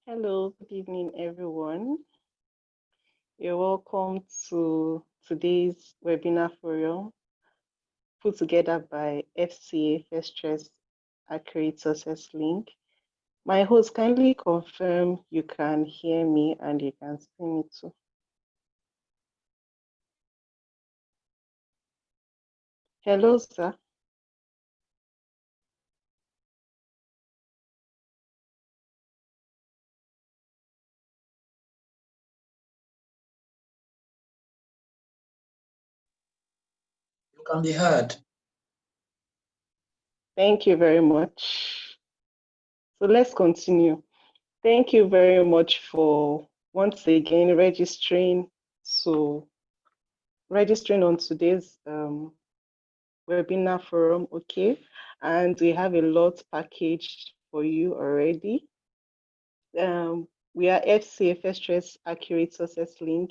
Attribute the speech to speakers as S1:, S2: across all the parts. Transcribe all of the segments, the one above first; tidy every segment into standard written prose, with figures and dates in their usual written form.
S1: Hello, good evening, everyone. You're welcome to today's webinar forum put together by FCA First Choice Accurate Success Link. My host, kindly confirm you can hear me and you can see me too. Hello, sir.
S2: You can be heard.
S1: Thank you very much. So let's continue. Thank you very much for once again registering on today's webinar forum, okay? And we have a lot packaged for you already. We are FCA First Choice Accurate Success Link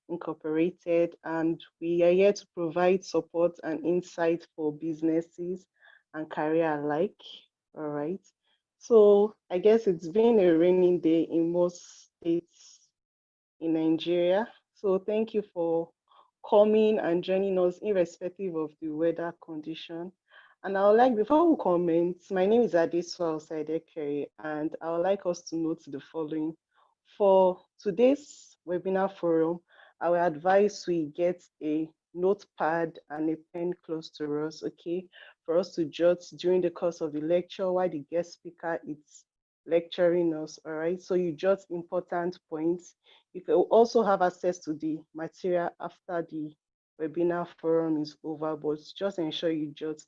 S1: Incorporated, and we are here to provide support and insight for businesses and career alike. All right. So I guess it's been a rainy day in most states in Nigeria. So thank you for coming and joining us irrespective of the weather condition. And I would like, before we comment, my name is Adeswa Osaidekere, and I would like us to note the following. For today's webinar forum, I will advise we get a notepad and a pen close to us, okay, for us to jot during the course of the lecture while the guest speaker is lecturing us, all right? So you jot important points. You can also have access to the material after the webinar forum is over, but just ensure you jot.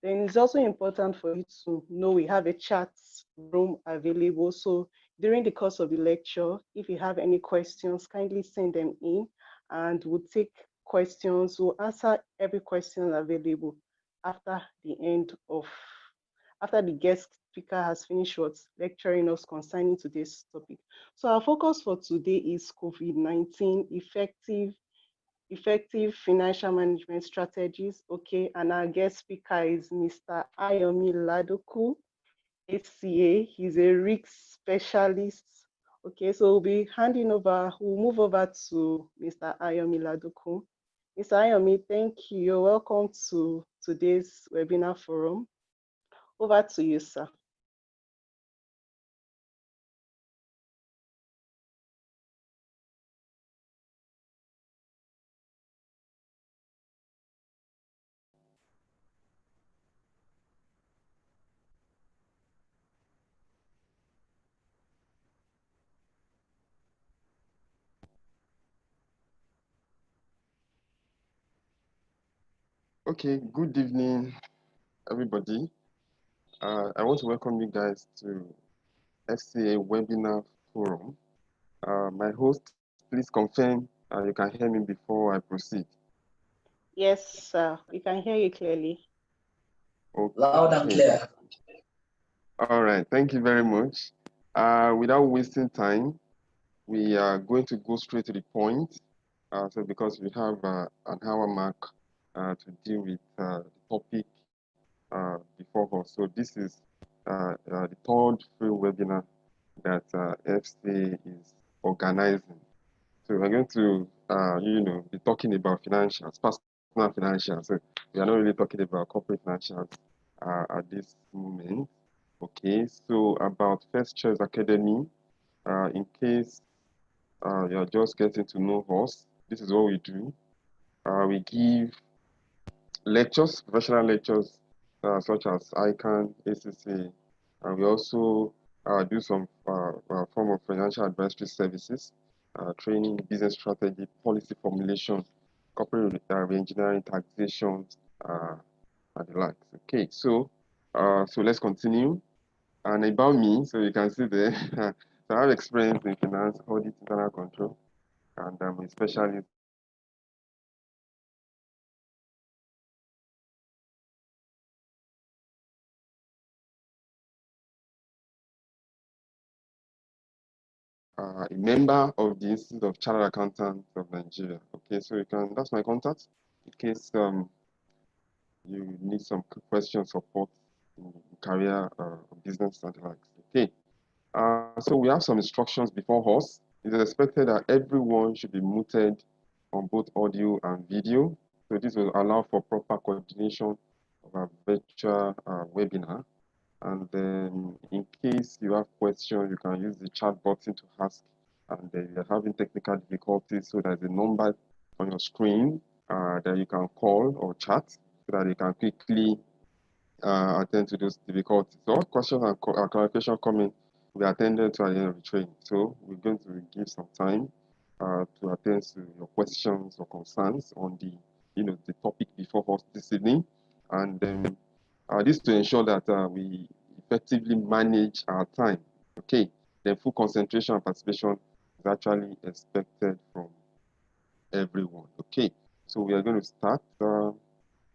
S1: Then it's also important for you to know we have a chat room available. So during the course of the lecture, if you have any questions, kindly send them in and we'll take questions. We'll answer every question available after the end of, after the guest speaker has finished what's lecturing us concerning today's topic. So our focus for today is COVID-19 effective financial management strategies. Okay, and our guest speaker is Mr. Ayomi Ladoku, ACA. He's a risk specialist. Okay, so we'll move over to Mr. Ayomi Ladoku. Mr. Ayomi, thank you. You're welcome to today's webinar forum. Over to you, sir.
S3: Okay, good evening, everybody. I want to welcome you guys to FCA Webinar Forum. My host, please confirm you can hear me before I proceed.
S1: Yes, sir. We can hear you clearly.
S3: Okay.
S2: Loud and clear.
S3: All right, thank you very much. Without wasting time, we are going to go straight to the point. So because we have an hour mark to deal with the topic before us. So this is the third free webinar that FC is organizing. So we're going to, be talking about financials, personal financials. So we are not really talking about corporate financials at this moment. Okay, so about First Choice Academy, in case you're just getting to know us, this is what we do. We give lectures, professional lectures, such as ICANN, ACC, and we also do some form of financial advisory services, training, business strategy, policy formulation, corporate re-engineering, taxation, and the likes. Okay, so let's continue. And about me, so you can see there, so I have experience in finance, audit, internal control, and I'm a specialist a member of the Institute of Chartered Accountants of Nigeria. Okay, so you can, that's my contact in case you need some question support in career, business, and the likes. Okay, So we have some instructions before us. It is expected that everyone should be muted on both audio and video. So this will allow for proper coordination of our virtual webinar. And then in case you have questions, you can use the chat button to ask. And if you're having technical difficulties, so there's a number on your screen that you can call or chat so that you can quickly attend to those difficulties. So all questions and clarification coming will be attended to at the end of the training. So we're going to give some time to attend to your questions or concerns on the topic before us this evening. And this to ensure that we effectively manage our time. Okay, then full concentration and participation is actually expected from everyone. Okay, so we are going to start.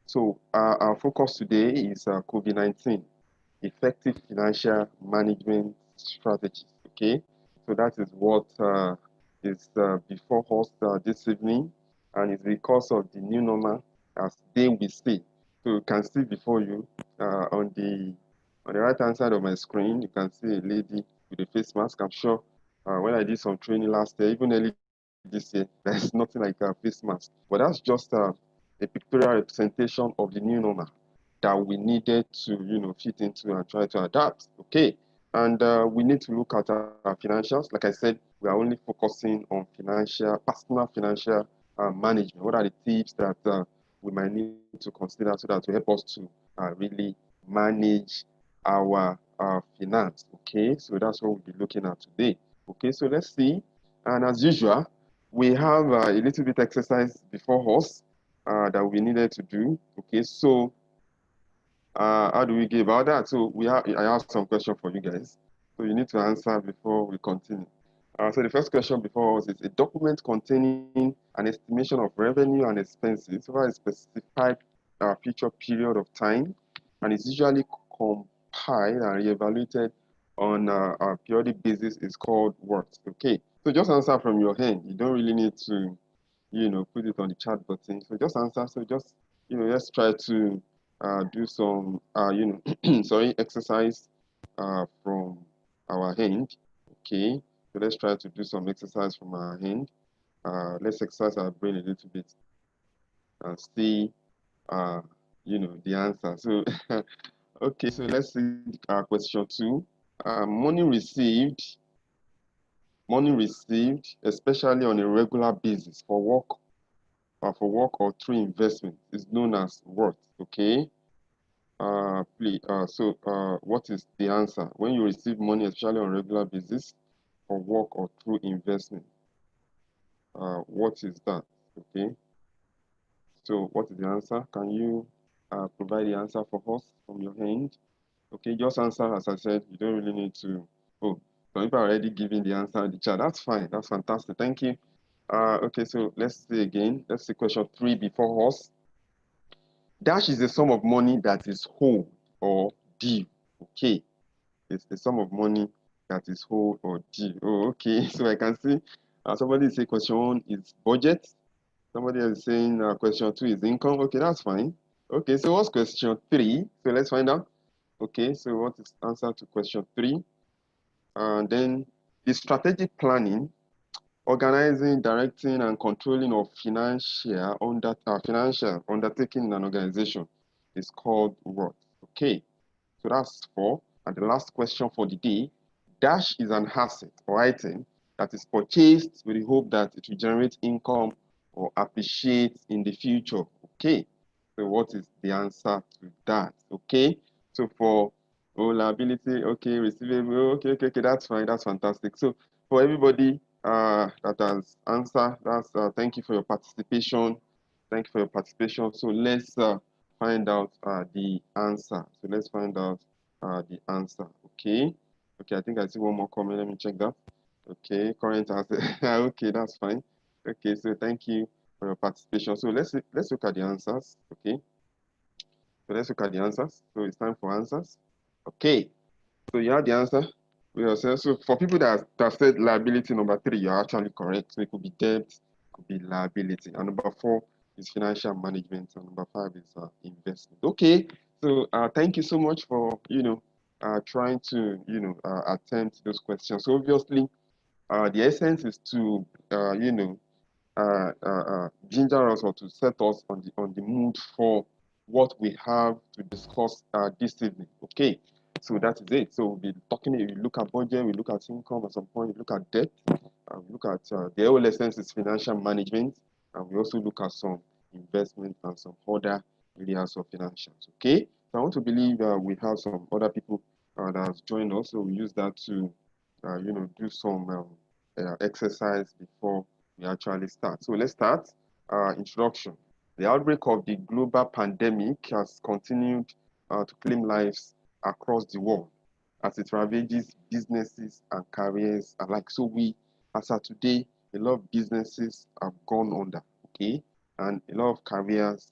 S3: So our focus today is COVID-19, effective financial management strategies. Okay, so that is what is before us this evening, and it's because of the new normal as they will say. So you can see before you on the right hand side of my screen, you can see a lady with a face mask. I'm sure when I did some training last year, even early this year, there's nothing like a face mask. But that's just a pictorial representation of the new normal that we needed to, fit into and try to adapt. Okay. And we need to look at our financials. Like I said, we are only focusing on personal financial management. What are the tips that we might need to consider so that will help us to really manage our finance? Okay. So that's what we'll be looking at today. Okay. So let's see. And as usual, we have a little bit exercise before us that we needed to do. Okay, so how do we go about that? So I have some questions for you guys. So you need to answer before we continue. So the first question before us is a document containing an estimation of revenue and expenses over a specified future period of time, and it's usually compiled and reevaluated on a periodic basis is called what? Okay, so just answer from your hand. You don't really need to, put it on the chat button. So just answer. So just, let's try to do some, sorry, exercise from our hand. Okay, so let's try to do some exercise from our hand. Let's exercise our brain a little bit and see, uh, the answer. So, okay, so let's see question 2. Money received, especially on a regular basis for work or through investment, is known as what? Okay. What is the answer? When you receive money, especially on a regular basis, for work or through investment, what is that? Okay. So, what is the answer? Can you provide the answer for us from your hand? Okay, just answer as I said. You don't really need to. Oh, some people are already giving the answer in the chat. That's fine. That's fantastic. Thank you. Okay, so let's see again. Let's see question 3 before us. Dash is the sum of money that is owed or due. Okay, it's the sum of money that is owed or due. Oh, okay. So I can see somebody say question 1 is budget. Somebody else is saying question 2 is income. Okay, that's fine. Okay, so what's question 3? So let's find out. Okay, so what is answer to question 3? And then the strategic planning, organizing, directing, and controlling of financial undertaking in an organization is called what? Okay, so that's 4. And the last question for the day, dash is an asset or item that is purchased with the hope that it will generate income or appreciate in the future. Okay, so what is the answer to that? Okay, so for liability, okay, receivable, okay, that's fine, that's fantastic. So for everybody that has answered, that's thank you for your participation. Thank you for your participation. So let's find out the answer. So let's find out the answer. Okay. Okay, I think I see one more comment. Let me check that. Okay, current answer. Okay, that's fine. Okay, so thank you for your participation. So let's look at the answers. Okay. So let's look at the answers. So it's time for answers. Okay. So you have the answer. So for people that said liability number 3, you're actually correct. So it could be debt, it could be liability. And number 4 is financial management, and number 5 is investment. Okay. So thank you so much for trying to, attempt those questions. So obviously, the essence is to, ginger us or to set us on the mood for what we have to discuss this evening. Okay, so that is it. So we'll be talking. We look at budget, we look at income at some point, we look at debt, we look at the whole essence is financial management, and we also look at some investment and some other areas of financials. Okay, so I want to believe we have some other people that has joined us, so we use that to do some exercise before we actually start. So let's start. Introduction. The outbreak of the global pandemic has continued to claim lives across the world as it ravages businesses and careers alike. So as of today, a lot of businesses have gone under, okay? And a lot of careers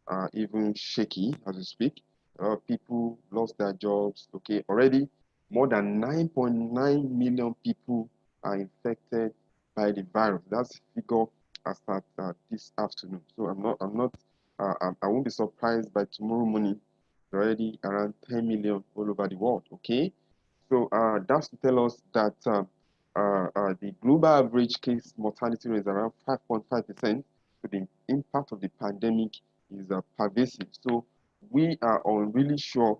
S3: are even shaky as we speak. A lot of people lost their jobs, okay? Already, more than 9.9 million people are infected by the virus. That's the figure as at this afternoon. So I won't be surprised by tomorrow morning. Already around 10 million all over the world. Okay, so that's to tell us that the global average case mortality rate is around 5.5%. So the impact of the pandemic is pervasive. So we are really sure,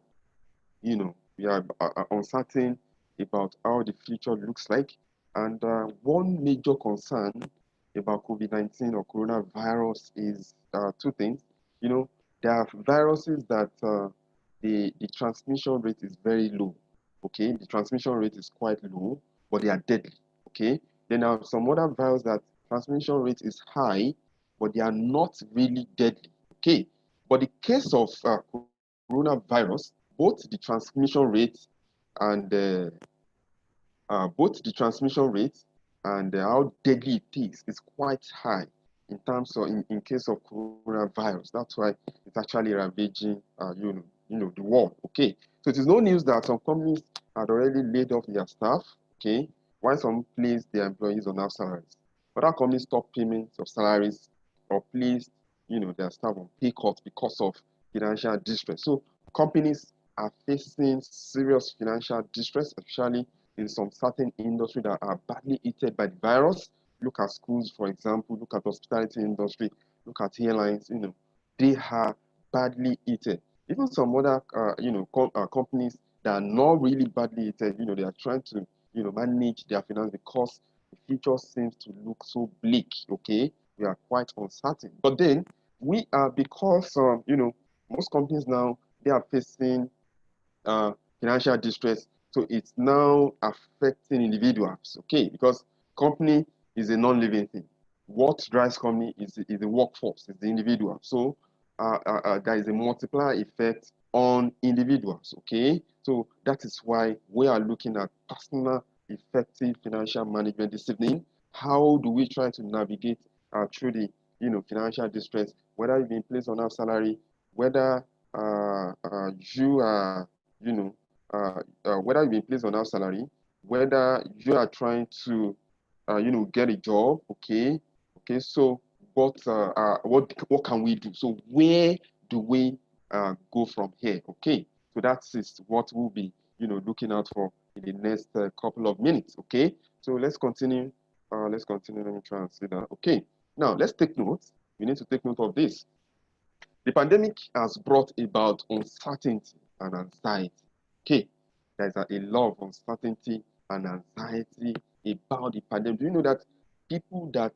S3: we are uncertain about how the future looks like. And one major concern about COVID-19 or coronavirus is two things. There are viruses that the transmission rate is very low. Okay, the transmission rate is quite low, but they are deadly. Okay, then there are some other viruses that transmission rate is high, but they are not really deadly. Okay, but the case of coronavirus, both the transmission rate and how deadly it is quite high in terms of in case of coronavirus. That's why it's actually ravaging the world. Okay, so it is no news that some companies had already laid off their staff. Okay, while some placed their employees on half salaries. Other companies stopped payments of salaries or placed their staff on pay cuts because of financial distress. So companies are facing serious financial distress, especially in some certain industry that are badly hit by the virus. Look at schools, for example, look at hospitality industry, look at airlines, they are badly hit. Even some other, companies that are not really badly hit, they are trying to, manage their finance because the future seems to look so bleak, okay? We are quite uncertain. But then, we are, because, most companies now, they are facing financial distress. So it's now affecting individuals, okay? Because company is a non-living thing. What drives company is the workforce, is the individual. So there is a multiplier effect on individuals, okay? So that is why we are looking at personal effective financial management this evening. How do we try to navigate through the financial distress, whether you've been placed on half salary, whether you are whether you've been placed on half salary, whether you are trying to, get a job, okay, so what can we do? So where do we go from here? Okay, so that is what we'll be, looking out for in the next couple of minutes. Okay, so let's continue. Let's continue. Let me try and see that. Okay, now let's take note. We need to take note of this. The pandemic has brought about uncertainty and anxiety. Okay, there's a lot of uncertainty and anxiety about the pandemic. Do you know that people that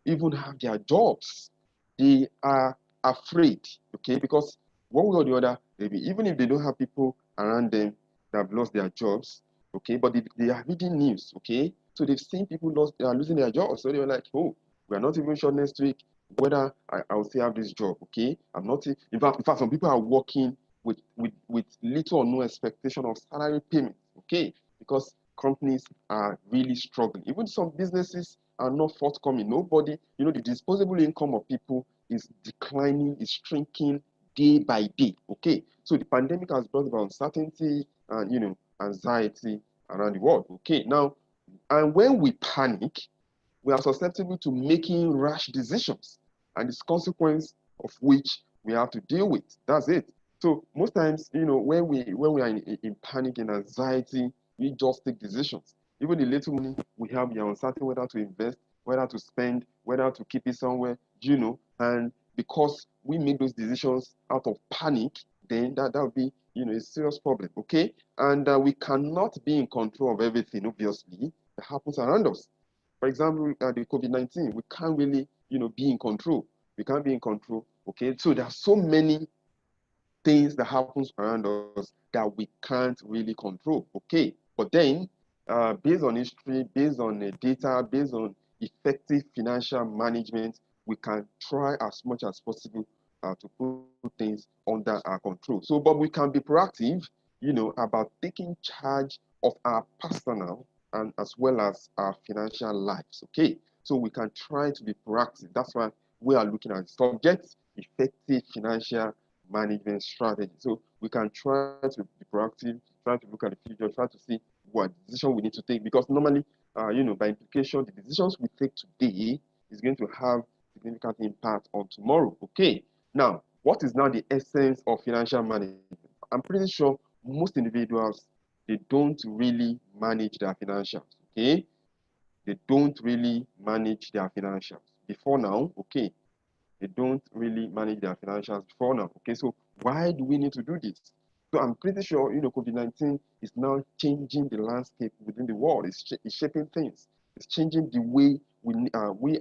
S3: even have their jobs, they are afraid, okay? Because one way or the other, maybe even if they don't have people around them that have lost their jobs, okay, but they are reading news, okay? So they've seen people they are losing their jobs. So they were like, oh, we are not even sure next week whether I will still have this job, okay? I'm not, in fact, some people are working with little or no expectation of salary payment, okay? Because companies are really struggling. Even some businesses are not forthcoming. Nobody, the disposable income of people is declining, is shrinking day by day, okay? So the pandemic has brought about uncertainty and, anxiety around the world, okay? Now, and when we panic, we are susceptible to making rash decisions and its consequence of which we have to deal with. That's it. So most times, when we are in panic and anxiety, we just take decisions. Even the little money we have, we are uncertain whether to invest, whether to spend, whether to keep it somewhere, and because we make those decisions out of panic, then that would be, a serious problem, okay? And we cannot be in control of everything, obviously, that happens around us. For example, the COVID-19, we can't really, be in control. We can't be in control, okay? So there are so many things that happens around us that we can't really control, okay? But then, based on history, based on data, based on effective financial management, we can try as much as possible to put things under our control. So, but we can be proactive, about taking charge of our personal and as well as our financial lives, okay? So we can try to be proactive. That's why we are looking at the subject, effective financial management strategy. So we can try to be proactive, try to look at the future, try to see what decision we need to take. Because normally, by implication, the decisions we take today is going to have significant impact on tomorrow. Okay. Now, what is now the essence of financial management? I'm pretty sure most individuals, they don't really manage their financials. Okay. They don't really manage their financials. Before now, okay, they don't really manage their financials before now. Okay, so why do we need to do this? So I'm pretty sure, COVID-19 is now changing the landscape within the world. It's shaping things. It's changing the way we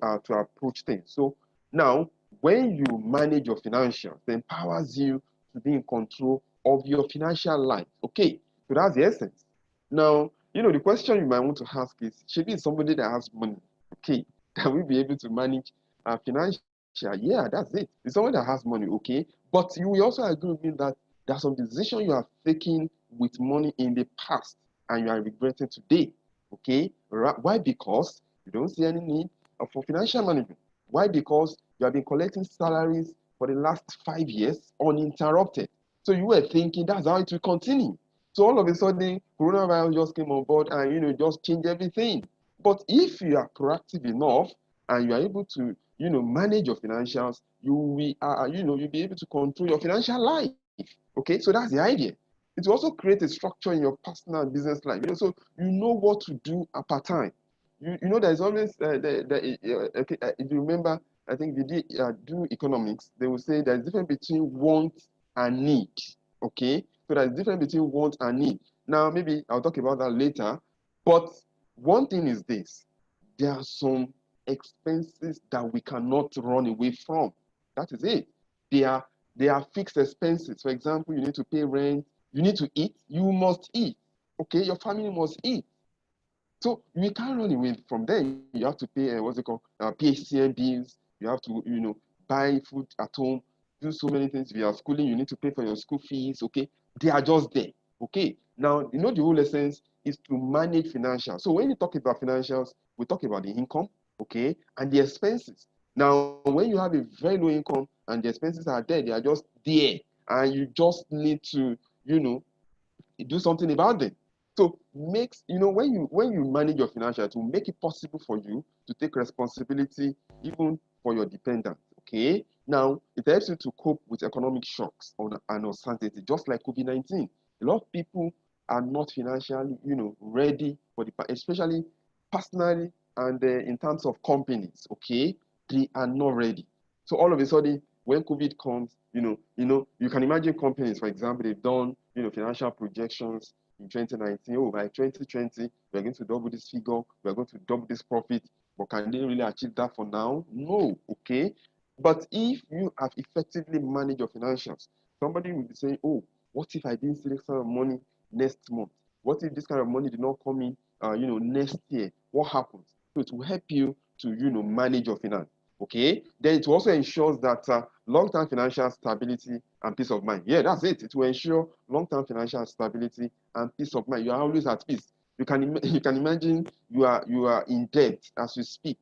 S3: are to approach things. So now, when you manage your financials, it empowers you to be in control of your financial life. Okay, so that's the essence. Now, the question you might want to ask is, should be somebody that has money, okay, can we be able to manage our financial? Yeah, that's it. It's someone that has money, okay? But you will also agree with me that there are some decisions you have taken with money in the past and you are regretting today, okay? Why? Because you don't see any need for financial management. Why? Because you have been collecting salaries for the last 5 years uninterrupted. So you were thinking that's how it will continue. So all of a sudden, coronavirus just came on board and, just changed everything. But if you are proactive enough and you are able to manage your financials, you'll be able to control your financial life. Okay, so that's the idea. It will also create a structure in your personal and business life. So you know what to do at per time. There's always okay. If you remember, I think if you do economics, they will say there's a difference between want and need. Okay, so there's a difference between want and need. Now, maybe I'll talk about that later. But one thing is this: there are some expenses that we cannot run away from. That is it. They are fixed expenses. For example, you need to pay rent, you need to eat, you must eat. Okay, your family must eat. So you can't run away from there. You have to pay what's it called? PHCN bills. You have to, buy food at home, do so many things. If you are schooling, you need to pay for your school fees. Okay, they are just there. Okay, now the whole essence is to manage financials. So when you talk about financials, we talk about the income, okay, and the expenses. Now, when you have a very low income and the expenses are there, they are just there, and you just need to, do something about them. So makes when you manage your financial, to make it possible for you to take responsibility even for your dependents. Okay. Now it helps you to cope with economic shocks and uncertainty, just like COVID-19. A lot of people are not financially, ready for especially personally and in terms of companies. Okay, they are not ready. So all of a sudden, when COVID comes, you can imagine companies, for example, they've done, financial projections in 2019. Oh, by 2020, we're going to double this figure, we're going to double this profit. But can they really achieve that for now? No, okay. But if you have effectively managed your financials, somebody will be saying, oh, what if I didn't see this kind of money next month? What if this kind of money did not come in, next year? What happens? So it will help you to, manage your finance. Okay, then it also ensures that long-term financial stability and peace of mind. Yeah, that's it. It will ensure long-term financial stability and peace of mind. You are always at peace. You can you can imagine you are in debt as you speak.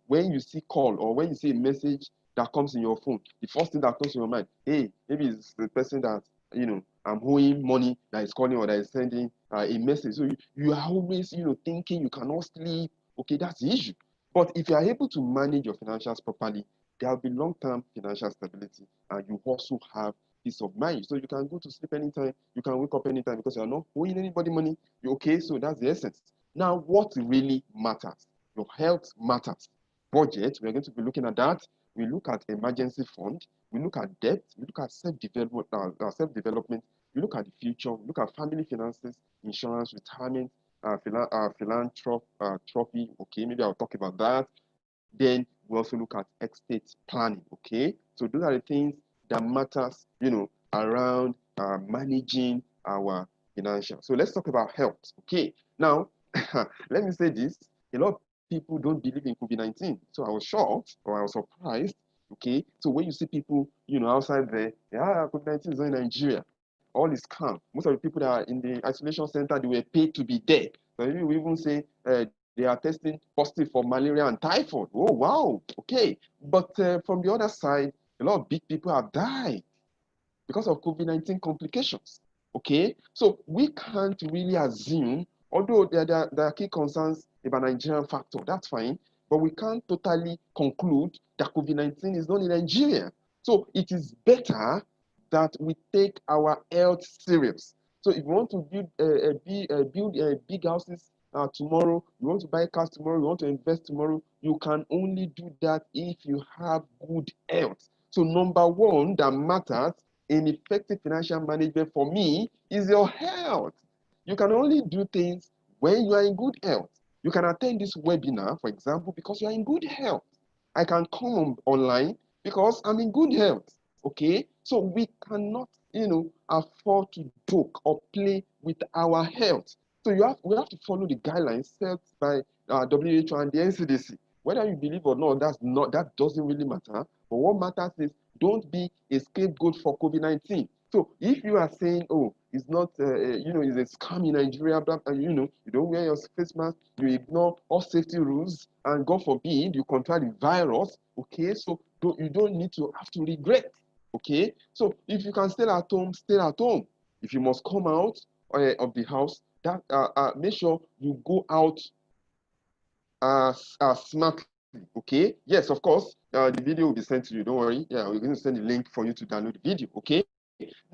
S3: When you see call or when you see a message that comes in your phone, the first thing that comes to your mind, hey, maybe it's the person that I'm owing money that is calling or that is sending a message. So you are always thinking, you cannot sleep. Okay, that's the issue. But if you are able to manage your financials properly, there will be long-term financial stability, and you also have peace of mind. So you can go to sleep anytime, you can wake up anytime because you're not owing anybody money. You okay? So that's the essence. Now, what really matters? Your health matters. Budget, we're going to be looking at that. We look at emergency fund, we look at debt, we look at self-development, we look at the future, we look at family finances, insurance, retirement, philanthropy. Okay, maybe I'll talk about that. Then we also look at estate planning. Okay, so those are the things that matters, around managing our financial. So let's talk about health. Okay, now let me say this: a lot of people don't believe in COVID-19. So I was shocked or I was surprised. Okay, so when you see people, outside there, yeah, COVID-19 is not in Nigeria. All is calm. Most of the people that are in the isolation center, they were paid to be there. So we even say they are testing positive for malaria and typhoid. Oh, wow. Okay. But from the other side, a lot of big people have died because of COVID-19 complications. Okay. So we can't really assume, although there are key concerns about Nigerian factor, that's fine, but we can't totally conclude that COVID-19 is not in Nigeria. So it is better that we take our health serious. So if you want to build big houses tomorrow, you want to buy cars tomorrow, you want to invest tomorrow, you can only do that if you have good health. So number one that matters in effective financial management for me is your health. You can only do things when you are in good health. You can attend this webinar, for example, because you are in good health. I can come online because I'm in good health. Okay, so we cannot, afford to joke or play with our health. So we have to follow the guidelines set by WHO and the NCDC. Whether you believe or not, that doesn't really matter. But what matters is don't be a scapegoat for COVID-19. So if you are saying, oh, it's not, it's a scam in Nigeria, and you don't wear your face mask, you ignore all safety rules, and God forbid you contract the virus. Okay, so you don't need to have to regret. Okay, so if you can stay at home, stay at home. If you must come out of the house, that make sure you go out smartly. Okay, yes, of course, the video will be sent to you. Don't worry. Yeah, we're going to send the link for you to download the video. Okay,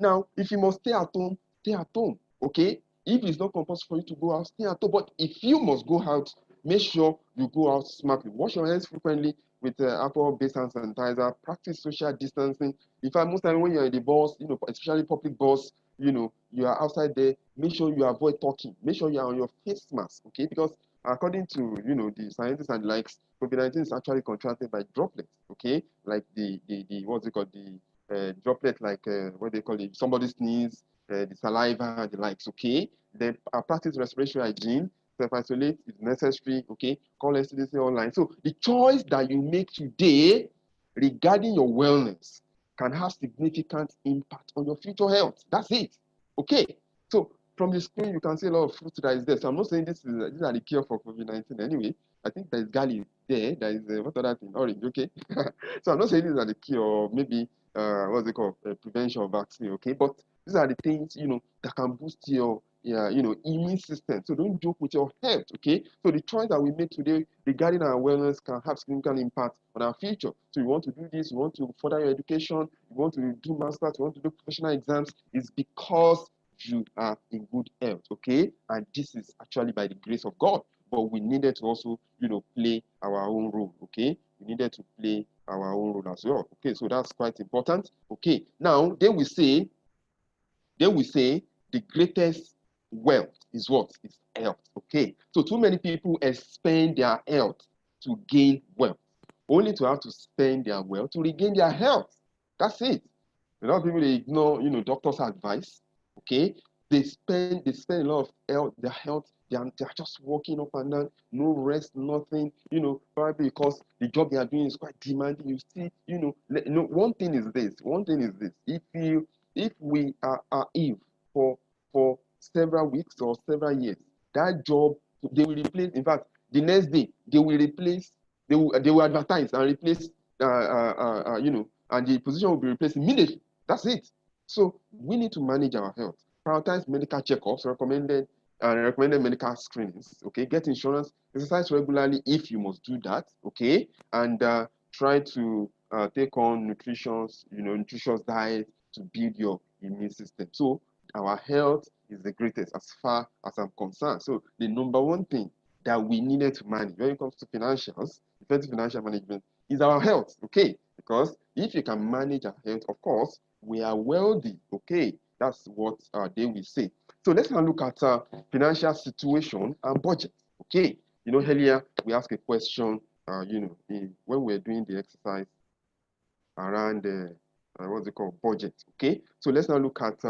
S3: now if you must stay at home, stay at home. Okay, if it's not compulsory for you to go out, stay at home. But if you must go out, make sure you go out smartly. Wash your hands frequently with alcohol-based hand sanitizer. Practice social distancing. In fact, most time when you're in the bus, especially public bus, you are outside there. Make sure you avoid talking. Make sure you are on your face mask. Okay, because according to the scientists and likes, COVID-19 is actually contracted by droplets. Okay, like the what's it called, the droplet, like what they call it, somebody sneeze, the saliva, the likes. Okay, then practice respiratory hygiene, self-isolate if necessary. Okay, call STDC online. So the choice that you make today regarding your wellness can have significant impact on your future health. That's it. Okay, so from the screen you can see a lot of fruit that is there. So I'm not saying these are the cure for COVID-19 anyway. I think there is garlic there. There is what other thing? Orange. Okay, so I'm not saying these are the cure. Maybe what's it called? Prevention vaccine. Okay, but these are the things that can boost your immune system. So don't joke with your health. Okay, so the choice that we make today regarding our wellness can have significant impact on our future. So you want to do this, you want to further your education, you want to do masters, you want to do professional exams, it's because you are in good health. Okay, and this is actually by the grace of God. But we needed to also, play our own role. Okay, we needed to play our own role as well. Okay, so that's quite important. Okay, now they will say the greatest wealth is what? Is health. Okay, so too many people expend their health to gain wealth, only to have to spend their wealth to regain their health. That's it. A lot of people, they ignore, doctors' advice. Okay, they spend a lot of their health. They are just walking up and down, no rest, nothing. Probably because the job they are doing is quite demanding. You see, one thing is this. If we are ill for several weeks or several years, that job they will replace. In fact, the next day they will replace. They will advertise and replace. And the position will be replaced immediately. That's it. So we need to manage our health. Prioritize medical checkups, recommended medical screenings. Okay, get insurance. Exercise regularly if you must do that. Okay, and try to take on nutritious diet. to build your immune system. So our health is the greatest as far as I'm concerned. So the number one thing that we needed to manage when it comes to financials, effective financial management, is our health, okay? Because if you can manage our health, of course, we are wealthy, okay? That's what they will say. So let's now look at financial situation and budget, okay? You know, earlier we asked a question, when we were doing the exercise around what's it called, budget, okay? So let's now look at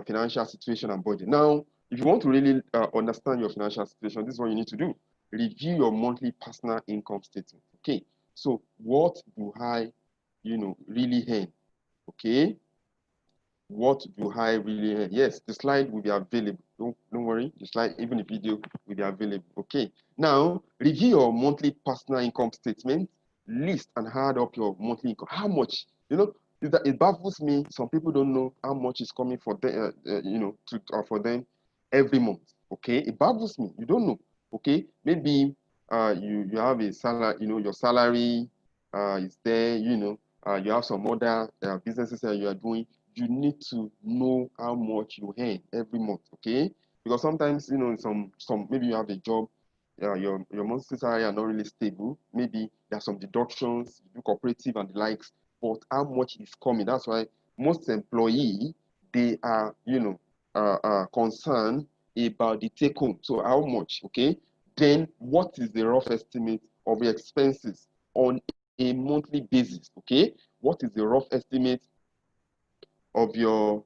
S3: financial situation and budget. Now, if you want to really understand your financial situation, this is what you need to do. Review your monthly personal income statement, okay? So what do I, really earn, okay? What do I really earn? Yes, the slide will be available. Don't worry, the slide, even the video will be available, okay? Now, review your monthly personal income statement, list and add up your monthly income. How much? It baffles me. Some people don't know how much is coming for them, for them every month. Okay, it baffles me. You don't know. Okay, maybe you have a salary. Your salary is there. You have some other businesses that you are doing. You need to know how much you earn every month. Okay, because sometimes some maybe you have a job. Your monthly salary are not really stable. Maybe there are some deductions, you do cooperative and the likes, but how much is coming? That's why most employee, they are concerned about the take home. So how much? Okay, then what is the rough estimate of your expenses on a monthly basis? Okay, what is the rough estimate of your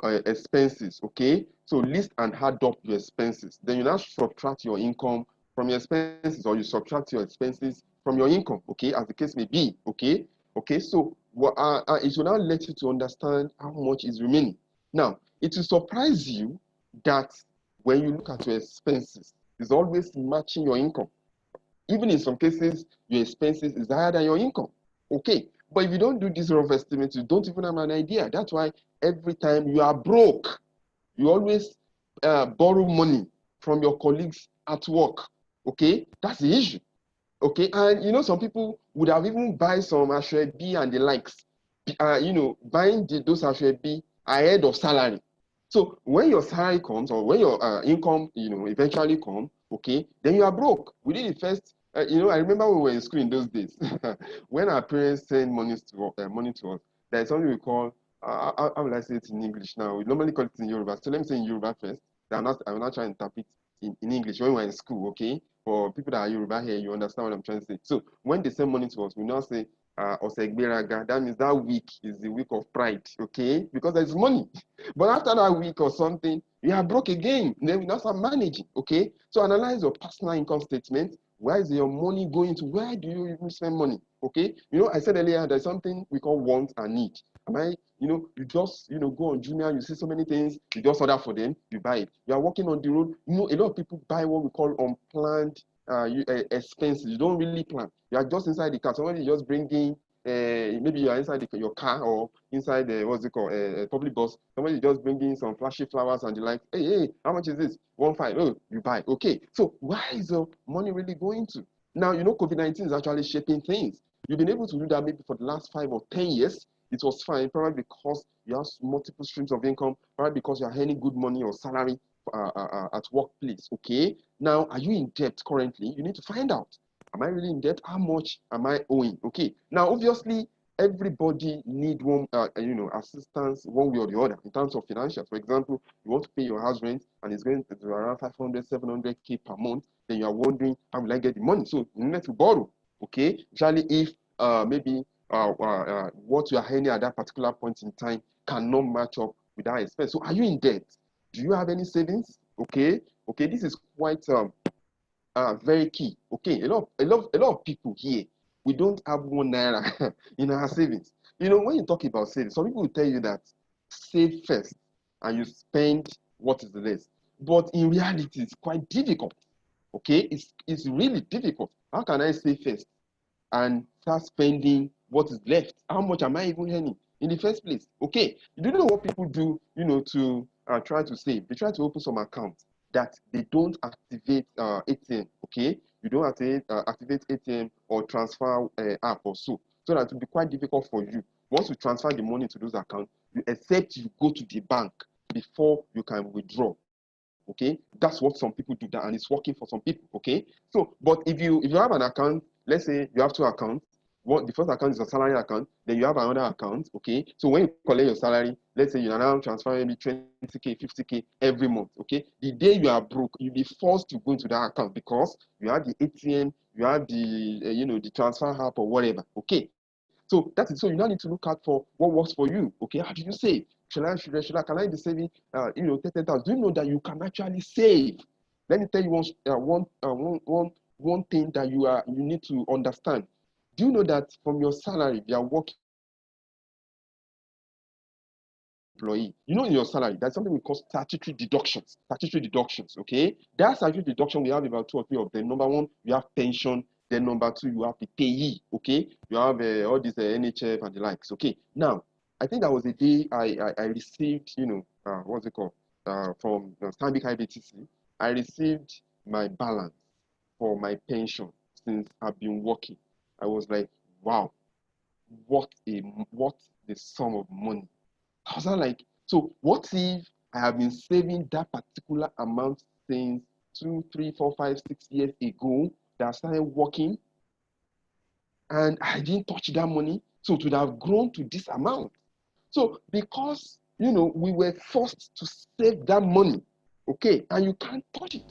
S3: expenses? Okay, so list and add up your expenses. Then you now subtract your income from your expenses, or you subtract your expenses from your income, okay, as the case may be. Okay, so it will now let you to understand how much is remaining. Now, it will surprise you that when you look at your expenses, it's always matching your income. Even in some cases, your expenses is higher than your income. Okay, but if you don't do this rough estimate, you don't even have an idea. That's why every time you are broke, you always borrow money from your colleagues at work. Okay, that's the issue. Okay, and some people would have even buy some Ashwebi and the likes, buying those Ashwebi ahead of salary. So when your salary comes, or when your income, eventually come, okay, then you are broke. Within the first, I remember when we were in school in those days, when our parents send money to us, there is something we call, how will I say it in English now? We normally call it in Yoruba. So let me say in Yoruba first. I will not try and interpret in English when we're in school, okay? For people that are Yoruba here, you understand what I'm trying to say. So when they send money to us, we now say, Osegberaga. That means that week is the week of pride, okay? Because there's money. But after that week or something, you are broke again. Then we now start managing, okay? So analyze your personal income statement. Where is your money going to? Where do you even spend money? Okay? I said earlier there's something we call want and need. You just, go on Jumia, you see so many things, you just order for them, you buy it. You are walking on the road, a lot of people buy what we call unplanned expenses. You don't really plan. You are just inside the car. Somebody just bringing, maybe you are inside your car, or inside the, what's it called, a public bus. Somebody just bringing some flashy flowers and the like. Hey, how much is this? 1.5. Oh, you buy. Okay. So where is your money really going to? Now, COVID-19 is actually shaping things. You've been able to do that maybe for the last 5 or 10 years. It was fine, probably because you have multiple streams of income, probably because you are earning good money or salary at workplace. Okay, now are you in debt currently? You need to find out. Am I really in debt? How much am I owing? Okay, now obviously everybody need one assistance one way or the other in terms of financial. For example, you want to pay your house rent and it's going to around 500, 700K per month. Then you are wondering, how will I get the money? So you need to borrow. Okay, especially if maybe what you are earning at that particular point in time cannot match up with that expense. So are you in debt? Do you have any savings? Okay, this is quite very key. Okay, a lot of people here, we don't have 1 naira in our savings. When you talk about savings, some people will tell you that save first and you spend what is the less. But in reality, it's quite difficult. Okay, it's really difficult. How can I save first and start spending what is left? How much am I even earning in the first place? Okay, you don't know what people do, to try to save. They try to open some accounts that they don't activate ATM. Okay, you don't activate ATM or transfer app or so that it will be quite difficult for you once you transfer the money to those accounts, except you go to the bank before you can withdraw. Okay, that's what some people do, that, and it's working for some people. Okay, so but if you have an account, let's say you have two accounts. The first account is a salary account, then you have another account. Okay, so when you collect your salary, let's say you are now transferring maybe 20K, 50K every month. Okay, the day you are broke, you'll be forced to go into that account because you have the ATM, you have the the transfer app or whatever. Okay, so that is, so you now need to look out for what works for you. Okay, how do you save? Can I be saving 10,000? Do you know that you can actually save? Let me tell you one thing that you need to understand. Do you know that from your salary, if you are working employee, in your salary, there's something we call statutory deductions. Statutory deductions, okay? That statutory deduction, we have about 2 or 3 of them. Number one, you have pension. Then number two, you have the payee, okay? You have all these NHF and the likes, okay? Now, I think that was the day I received, what's it called? From Stanbic IBTC, I received my balance for my pension since I've been working. I was like, wow, what the sum of money. I was like, so what if I have been saving that particular amount since 2, 3, 4, 5, 6 years ago that I started working, and I didn't touch that money, so it would have grown to this amount. So because we were forced to save that money, okay, and you can't touch it.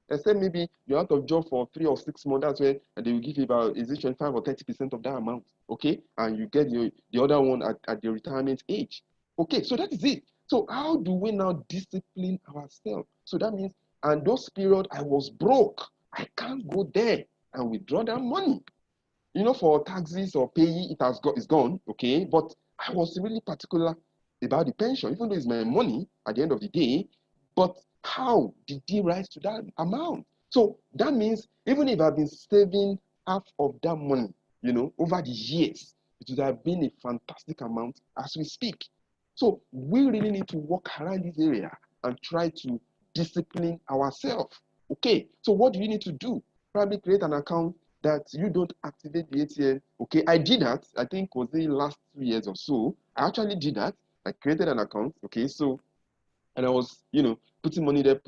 S3: Except maybe you're out of job for 3 or 6 months, that's when they will give you about, is it 25 or 30% of that amount, okay? And you get the other one at the retirement age. Okay, so that is it. So how do we now discipline ourselves? So that means, and those periods I was broke, I can't go there and withdraw that money. For taxes or payee, it's gone, okay? But I was really particular about the pension, even though it's my money at the end of the day. But how did he rise to that amount? So that means even if I've been saving half of that money, over the years, it would have been a fantastic amount as we speak. So we really need to work around this area and try to discipline ourselves. Okay, so what do you need to do? Probably create an account that you don't activate the ATM. Okay, I did that. I think was the last 2 years or so. I actually did that. I created an account. Okay, so, and I was, putting money there.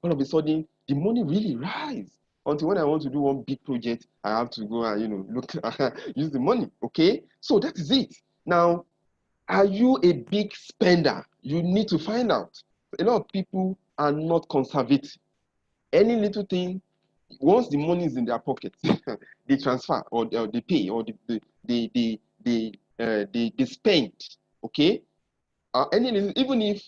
S3: All of a sudden, the money really rise. Until when I want to do one big project, I have to go and, look, use the money. Okay, so that is it. Now, are you a big spender? You need to find out. A lot of people are not conservative. Any little thing, once the money is in their pocket, they transfer or they pay or they spend. Okay, even if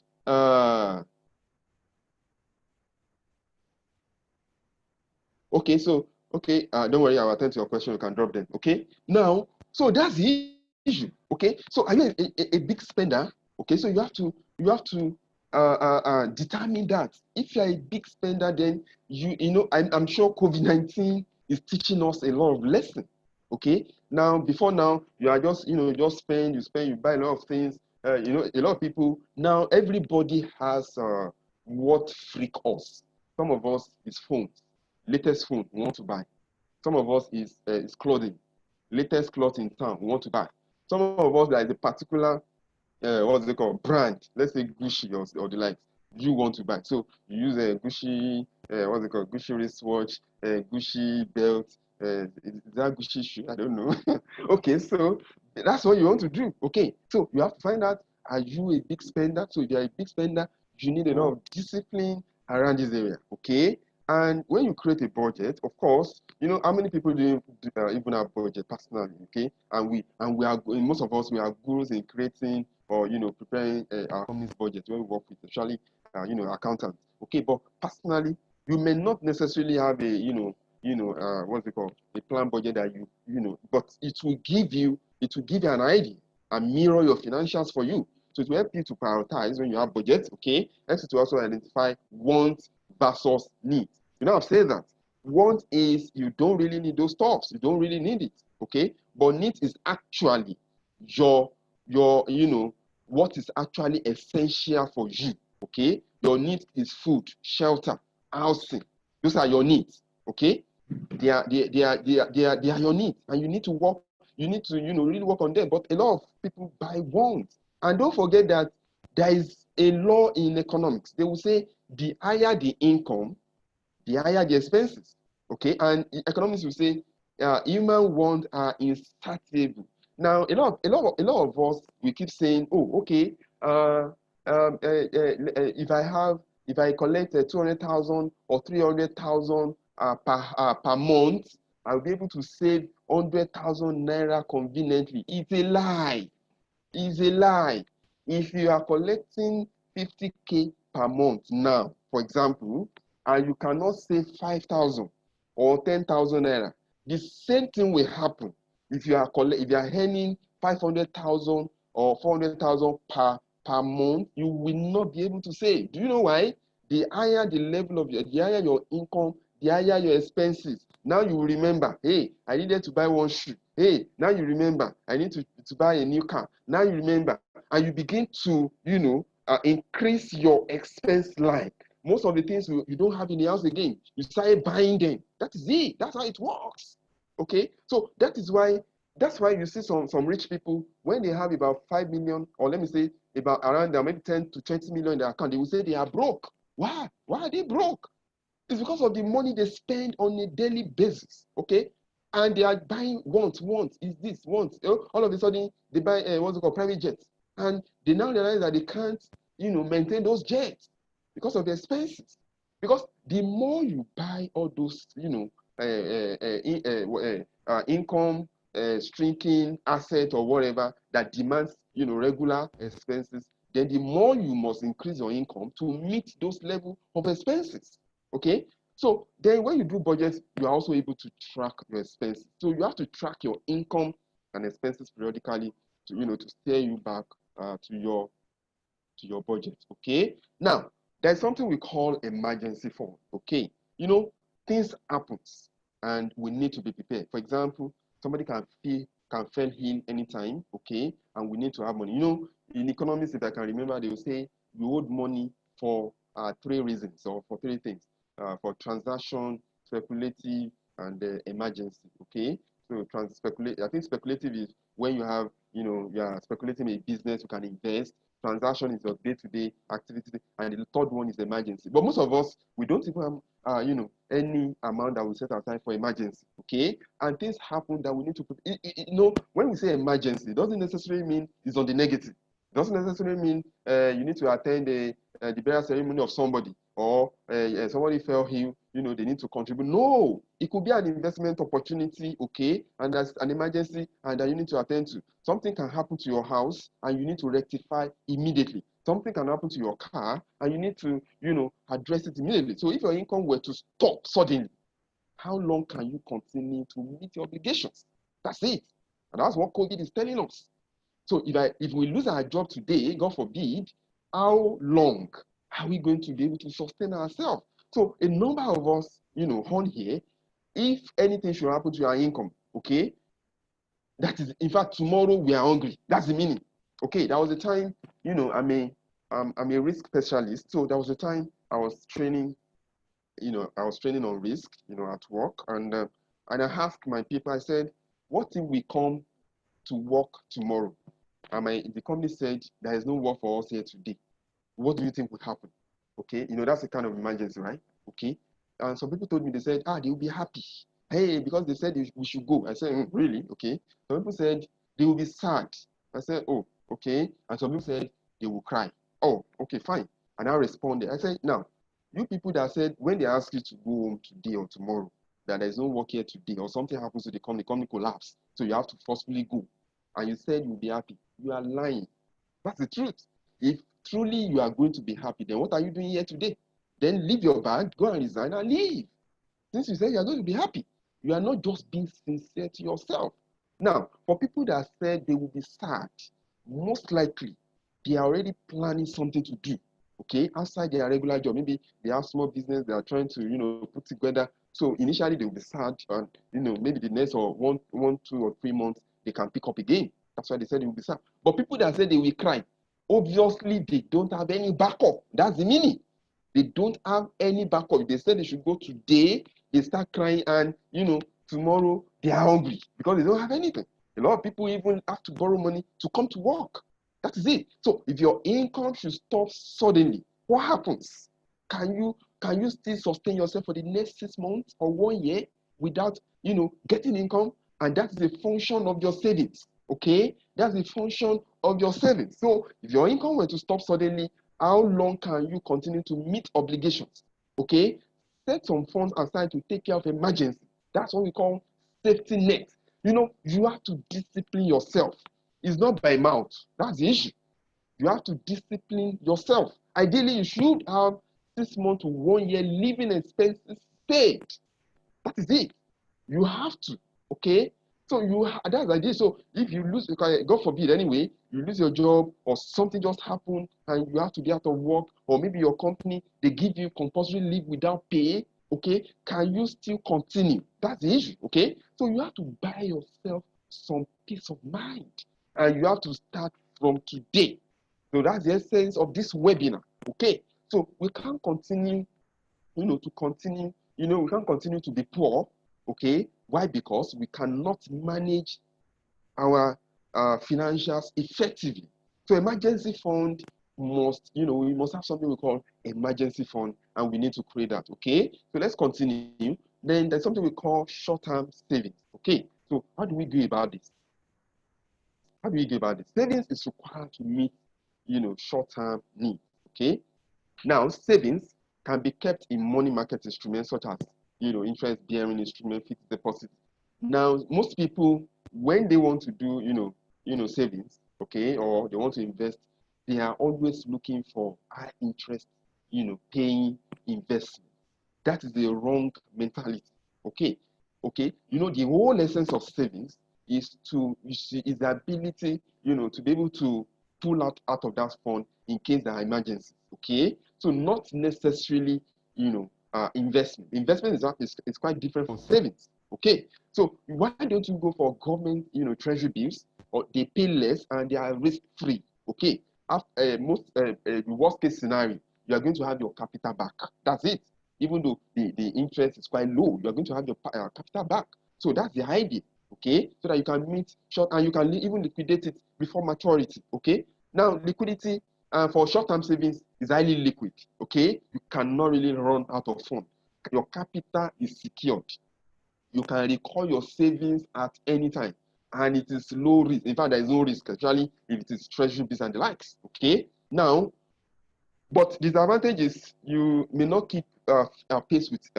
S3: okay, so okay, don't worry, I'll attend to your question. You can drop them. Okay, now, so that's the issue. Okay, so are you a big spender? Okay, so you have to determine that. If you're a big spender, then I'm sure COVID-19 is teaching us a lot of lessons. Okay, now before now you are just just spend, you buy a lot of things. A lot of people now, everybody has what freak us. Some of us is phones, latest phone we want to buy. Some of us is clothing, latest cloth in town we want to buy. Some of us, like the particular what's it called, brand, let's say Gucci or the likes, you want to buy. So you use a Gucci, what's it called, Gucci wristwatch, Gucci belt, is that Gucci shoe? I don't know. Okay, so that's what you want to do. Okay, so you have to find out, are you a big spender? So if you're a big spender, you need a lot of discipline around this area. Okay, and when you create a budget, of course, how many people do even have budget personally? Okay, and we are, most of us, we are gurus in creating or preparing our company's budget when we work with, especially accountants. Okay, but personally, you may not necessarily have a what's it called, a plan budget that but it will give you an idea and mirror your financials for you. So it will help you to prioritize when you have budget. Okay, helps you to also identify wants versus needs. I've said that want is you don't really need those stuffs, you don't really need it. Okay, but need is actually your what is actually essential for you. Okay, your need is food, shelter, housing. Those are your needs. Okay, they are your needs, and you need to work you need to, really work on them. But a lot of people buy wants. And don't forget that there is a law in economics. They will say the higher the income, the higher the expenses. Okay, and economists will say human wants are insatiable. Now, a lot of us, we keep saying, oh, okay, if I collect 200,000 or 300,000 per month, I'll be able to save 100,000 naira conveniently. It's a lie. It's a lie. If you are collecting 50K per month now, for example, and you cannot save 5,000 or 10,000 naira, the same thing will happen if you are earning 500,000 or 400,000 per month. You will not be able to save. Do you know why? The higher the level of the higher your income, the higher your expenses. Now you will remember, hey, I needed to buy one shoe. Hey, now you remember, I need to buy a new car. Now you remember, and you begin to, increase your expense line. Most of the things you don't have in the house again, you start buying them. That is it. That's how it works. Okay, so that's why you see some rich people, when they have about 5 million, or let me say about around maybe 10 to 20 million in their account, they will say they are broke. Why are they broke? It's because of the money they spend on a daily basis. Okay, and they are buying wants is this wants. All of a sudden they buy what's it called, private jets, and they now realize that they can't maintain those jets because of the expenses. Because the more you buy all those income shrinking asset or whatever that demands regular expenses, then the more you must increase your income to meet those level of expenses. Okay, so then when you do budgets, you are also able to track your expenses. So you have to track your income and expenses periodically to steer you back to your budget. Okay, now there's something we call emergency fund. Okay, things happens and we need to be prepared. For example, somebody can fall ill anytime. Okay, and we need to have money. In economics, if I can remember, they will say you owed money for 3 reasons, or for 3 things: for transaction, speculative, and emergency. Okay, so I think speculative is when you have you are speculating in a business, you can invest. Transaction is your day-to-day activity, and the third one is emergency. But most of us, we don't even have any amount that we set aside for emergency. Okay, and things happen that we need to put. When we say emergency, it doesn't necessarily mean it's on the negative. It doesn't necessarily mean you need to attend the burial ceremony of somebody, or somebody fell ill. They need to contribute. No, it could be an investment opportunity. Okay, and that's an emergency, and that you need to attend to. Something can happen to your house, and you need to rectify immediately. Something can happen to your car, and you need to address it immediately. So if your income were to stop suddenly, how long can you continue to meet your obligations? That's it. And that's what COVID is telling us. So if we lose our job today, God forbid, how long are we going to be able to sustain ourselves? So a number of us, on here, if anything should happen to our income, okay, that is, in fact, tomorrow we are hungry. That's the meaning. Okay, that was the time, I'm a risk specialist. So that was the time I was training, on risk, at work. And I asked my people, I said, what if we come to work tomorrow? And the company said, there is no work for us here today. What do you think would happen? Okay, that's a kind of emergency, right? Okay. And some people told me, they said, they will be happy. Hey, because they said we should go. I said, really? Okay. Some people said they will be sad. I said, oh, okay. And some people said they will cry. Oh, okay, fine. And I responded. I said, now, you people that said when they ask you to go home today or tomorrow, that there's no work here today, or something happens to the company collapse, so you have to forcefully go, and you said you'll be happy, you are lying. That's the truth. If truly you are going to be happy, then what are you doing here today? Then leave your bag, go and resign and leave. Since you say you are going to be happy, you are not just being sincere to yourself. Now, for people that said they will be sad, most likely they are already planning something to do, okay, outside their regular job. Maybe they have small business they are trying to, put together. So initially they will be sad, and maybe the next or one, 2 or 3 months they can pick up again. That's why they said they will be sad. But people that said they will cry, obviously they don't have any backup. That's the meaning. They don't have any backup. If they said they should go today, they start crying, and tomorrow they are hungry because they don't have anything. A lot of people even have to borrow money to come to work. That is it. So if your income should stop suddenly, what happens? Can you still sustain yourself for the next 6 months or 1 year without getting income? And that is a function of your savings. Okay, that's a function of your savings. So if your income were to stop suddenly, how long can you continue to meet obligations? Okay, set some funds aside to take care of emergency. That's what we call safety net. You have to discipline yourself. It's not by mouth. That's the issue. You have to discipline yourself. Ideally, you should have 6 months to 1 year living expenses paid. That is it. You have to. Okay. So that's the idea. So if you lose, God forbid, anyway, you lose your job or something just happened and you have to be out of work, or maybe your company they give you compulsory leave without pay. Okay, can you still continue? That's the issue. Okay, so you have to buy yourself some peace of mind, and you have to start from today. So that's the essence of this webinar. Okay, so we can't continue, we can't continue to be poor. Okay, why? Because we cannot manage our financials effectively. So emergency fund we must have something we call emergency fund, and we need to create that. Okay, so let's continue. Then there's something we call short-term savings. Okay, so how do we go about this? How do we go about this? Savings is required to meet short-term needs. Okay, now savings can be kept in money market instruments such as interest-bearing instrument, fixed deposit. Now, most people, when they want to do savings, okay, or they want to invest, they are always looking for high interest, paying investment. That is the wrong mentality. Okay, the whole essence of savings is is the ability, to be able to pull out of that fund in case there are emergencies. Okay, so not necessarily, investment. Investment is quite different from savings. Okay, so why don't you go for government, treasury bills, or they pay less and they are risk free? Okay, after the worst case scenario, you are going to have your capital back. That's it. Even though the interest is quite low, you are going to have your capital back. So that's the idea. Okay, so that you can meet short and you can even liquidate it before maturity. Okay, now liquidity for short-term savings is highly liquid. Okay, you cannot really run out of funds. Your capital is secured. You can recall your savings at any time, and it is low risk. In fact, there is no risk, especially if it is treasury bills and the likes. Okay, now, but disadvantage is you may not keep pace with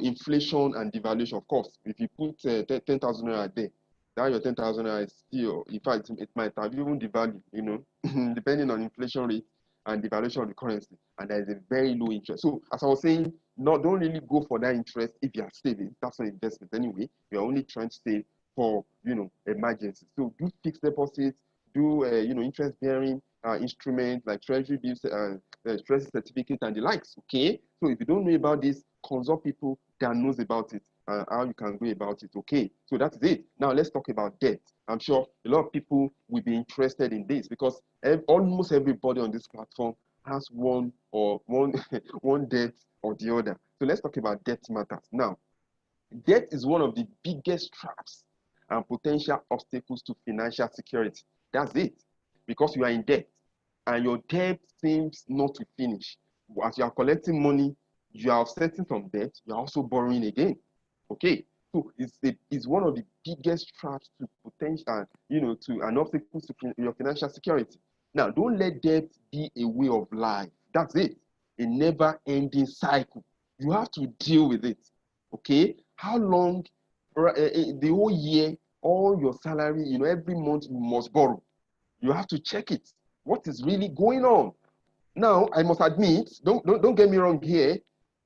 S3: inflation and devaluation. Of course, if you put 10,000 naira there, that your 10,000 naira is still, in fact, it might have even devalued, depending on inflation rate and devaluation of the currency, and there is a very low interest. So as I was saying, don't really go for that interest if you are saving. That's not investment anyway. You're only trying to save for emergencies. So do fixed deposits, do interest bearing instruments like treasury bills, treasury certificate and the likes. Okay, so if you don't know about this, consult people that knows about it and how you can go about it. Okay, so that's it. Now let's talk about debt. I'm sure a lot of people will be interested in this because almost everybody on this platform has one one debt or the other. So let's talk about debt matters. Now, debt is one of the biggest traps and potential obstacles to financial security. That's it. Because you are in debt and your debt seems not to finish. As you are collecting money, you are offsetting some debt, you are also borrowing again. Okay. So it's one of the biggest traps to potential, to an obstacle to your financial security. Now, don't let debt be a way of life. That's it. A never-ending cycle. You have to deal with it. Okay. How long? The whole year, all your salary, every month you must borrow. You have to check it. What is really going on? Now, I must admit, don't get me wrong here.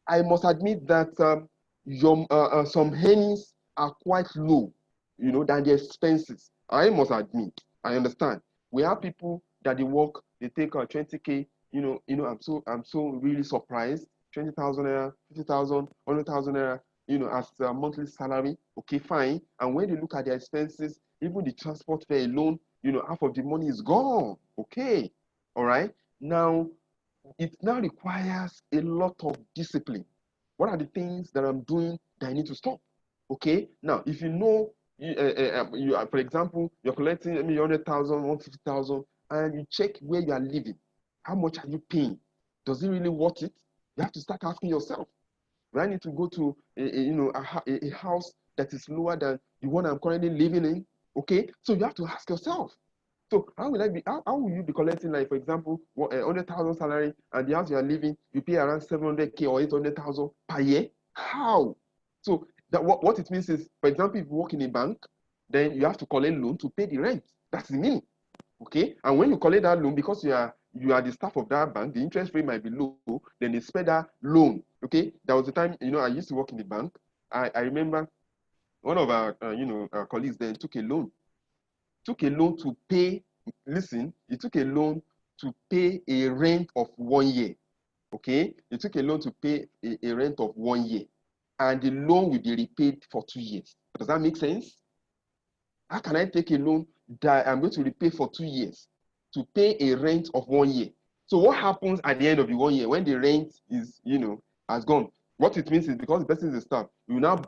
S3: I must admit that your some earnings are quite low, than the expenses. I must admit. I understand. We have people that they work, they take 20K. I'm so really surprised. 20,000 naira, 50,000, 100,000 naira, as a monthly salary. Okay, fine. And when they look at their expenses, even the transport fare alone, half of the money is gone. Okay, all right. Now, it now requires a lot of discipline. What are the things that I'm doing that I need to stop? Okay, now, if you know For example, you're collecting maybe 100,000, 150,000, and you check where you are living. How much are you paying? Does it really worth it? You have to start asking yourself. Do I need to go to a house that is lower than the one I'm currently living in? Okay, so you have to ask yourself. So how will you be collecting, like, for example, 100,000 salary, and the house you are living, you pay around 700K or 800,000 per year? How? So that what it means is, for example, if you work in a bank, then you have to collect loan to pay the rent. That's the meaning. Okay, and when you collect that loan, because you are the staff of that bank, the interest rate might be low, then they spend that loan. Okay, there was a time, I used to work in the bank. I remember one of our our colleagues then took a loan to pay. Listen, he took a loan to pay a rent of 1 year. Okay, he took a loan to pay a rent of 1 year, and the loan will be repaid for 2 years. Does that make sense? How can I take a loan that I'm going to repay for 2 years to pay a rent of 1 year? So what happens at the end of the 1 year when the rent is, has gone? What it means is, because the person is a staff, you now,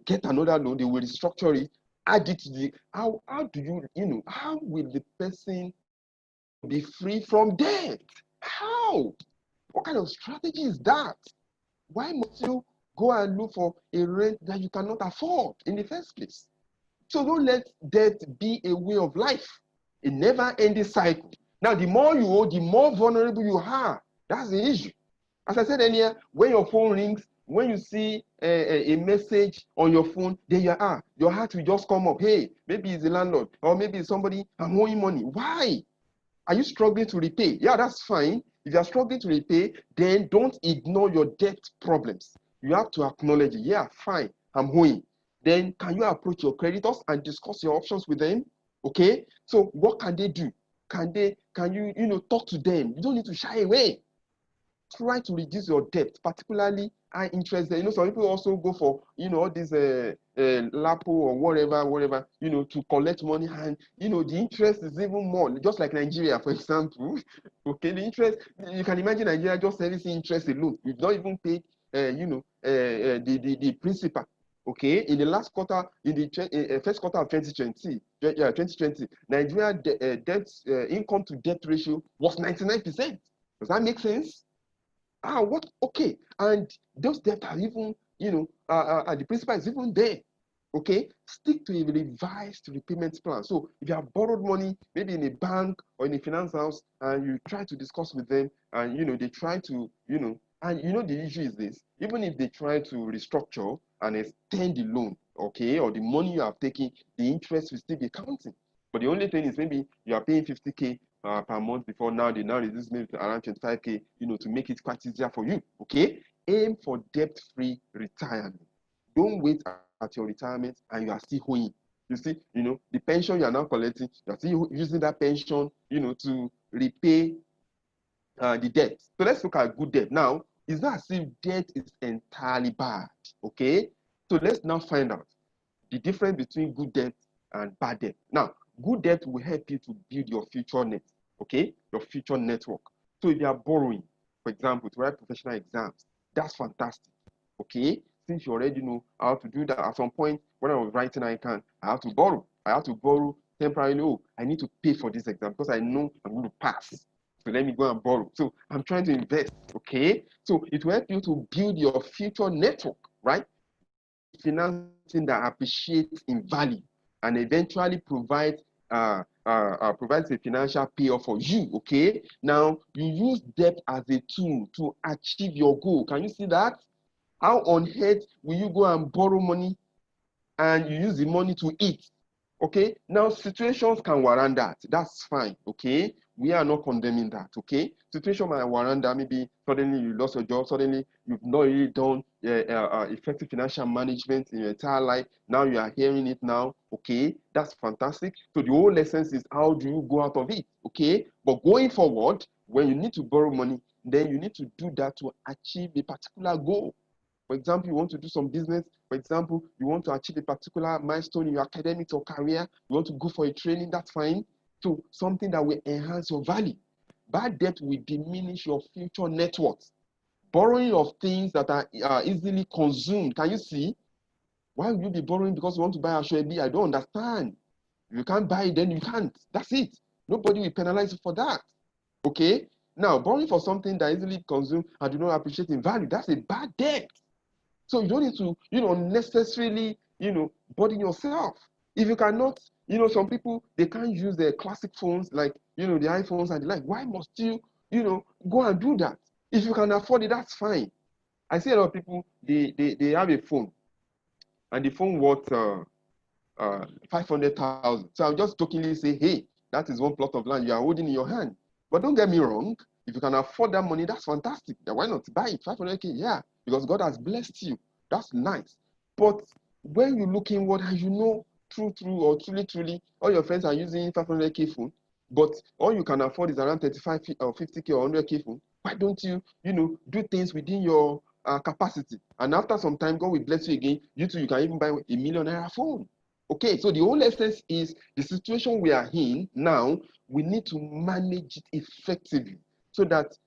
S3: get another loan. They will restructure it, add it to the. How do you, how will the person be free from debt? How? What kind of strategy is that? Why must you go and look for a rent that you cannot afford in the first place? So don't let debt be a way of life, a never-ending cycle. Now, the more you owe, the more vulnerable you are. That's the issue. As I said earlier, when your phone rings, when you see a message on your phone, there you are. Your heart will just come up. Hey, maybe it's the landlord, or maybe it's somebody, I'm owing money. Why? Are you struggling to repay? Yeah, that's fine. If you're struggling to repay, then don't ignore your debt problems. You have to acknowledge it. Yeah, fine, I'm owing. Then can you approach your creditors and discuss your options with them? Okay, so what can they do? Can you talk to them? You don't need to shy away. Try to reduce your debt, particularly high interest debt. Some people also go for all these lapo or whatever, to collect money, and the interest is even more, just like Nigeria, for example. Okay, the interest, you can imagine Nigeria just servicing interest alone. We've not even paid the principal. Okay, in the last quarter, in the first quarter of 2020, Nigeria debt income to debt ratio was 99%. Does that make sense? What? Okay, and those debt are even, the principal is even there. Okay, stick to a revised repayment plan. So if you have borrowed money, maybe in a bank or in a finance house, and you try to discuss with them, and they try to, and the issue is this: even if they try to restructure and extend the loan, okay, or the money you have taken, the interest will still be counting. But the only thing is, maybe you are paying 50K per month before. Now they now reduce maybe to around 25K, to make it quite easier for you. Okay, aim for debt-free retirement. Don't wait at your retirement and you are still owing. You see, the pension you are now collecting, you are still using that pension, to repay the debt. So let's look at good debt. Now, it's not as if debt is entirely bad. Okay, so let's now find out the difference between good debt and bad debt. Now, good debt will help you to build your future net, okay, your future network. So if you are borrowing, for example, to write professional exams, that's fantastic, okay? Since you already know how to do that, at some point when I was writing, I have to borrow. I have to borrow temporarily. Oh, I need to pay for this exam because I know I'm going to pass. So let me go and borrow. So I'm trying to invest, okay? So it will help you to build your future network, right? Financing that appreciates in value and eventually provides a financial payoff for you. Okay, now you use debt as a tool to achieve your goal. Can you see that? How on earth will you go and borrow money and you use the money to eat? Okay, now situations can warrant that. That's fine. Okay, we are not condemning that. Okay, situation might warrant that. Maybe suddenly you lost your job, suddenly you've not really done effective financial management in your entire life. Now you are hearing it now. Okay, that's fantastic. So the whole essence is, how do you go out of it? Okay, but going forward, when you need to borrow money, then you need to do that to achieve a particular goal. For example, you want to do some business. For example, you want to achieve a particular milestone in your academics or career. You want to go for a training, that's fine. So something that will enhance your value. Bad debt will diminish your future net worth. Borrowing of things that are easily consumed. Can you see? Why would you be borrowing because you want to buy a Shoebi? I don't understand. If you can't buy it, then you can't. That's it. Nobody will penalize you for that. Okay? Now, borrowing for something that easily consumed and do not appreciate in value, that's a bad debt. So you don't need to, unnecessarily, burden yourself. If you cannot, some people, they can't use their classic phones like, the iPhones and the like. Why must you, go and do that? If you can afford it, that's fine. I see a lot of people, they have a phone and the phone worth 500,000. So I'll just jokingly say, hey, that is one plot of land you are holding in your hand. But don't get me wrong. If you can afford that money, that's fantastic. Then why not buy it? 500K, yeah, because God has blessed you. That's nice. But when you look inward and true or truly, all your friends are using 500K phone, but all you can afford is around 35 or 50K or 100K phone, why don't you, do things within your capacity? And after some time, God will bless you again. You too, you can even buy a ₦1 million phone. Okay, so the whole essence is the situation we are in now, we need to manage it effectively so that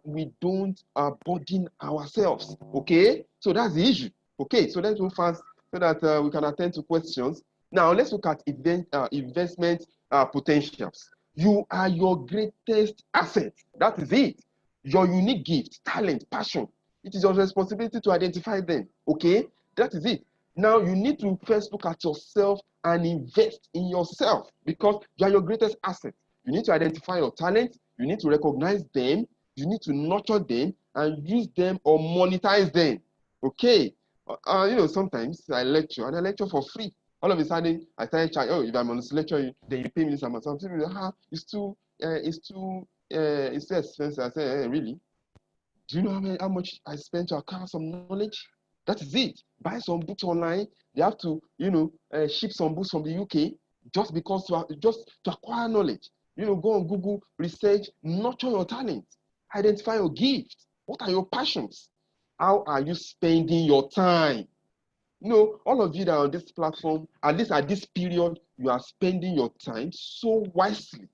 S3: we don't burden ourselves. Okay, so that's the issue. Okay, so let's go fast so that we can attend to questions. Now, let's look at investment potentials. You are your greatest asset. That is it. Your unique gift, talent, passion. It is your responsibility to identify them. Okay, that is it. Now, you need to first look at yourself and invest in yourself because you are your greatest asset. You need to identify your talents. You need to recognize them. You need to nurture them and use them or monetize them. Okay. Sometimes I lecture and I lecture for free. All of a sudden, I started charging. Oh, if I'm on this lecture, then you pay me this amount. Some people say, it's too expensive. I say, really? Do you know how much I spent to acquire some knowledge? That is it. Buy some books online. They have to, ship some books from the UK just because just to acquire knowledge. Go on Google, research, nurture your talent, identify your gifts. What are your passions? How are you spending your time? All of you that are on this platform, at least at this period, you are spending your time so wisely.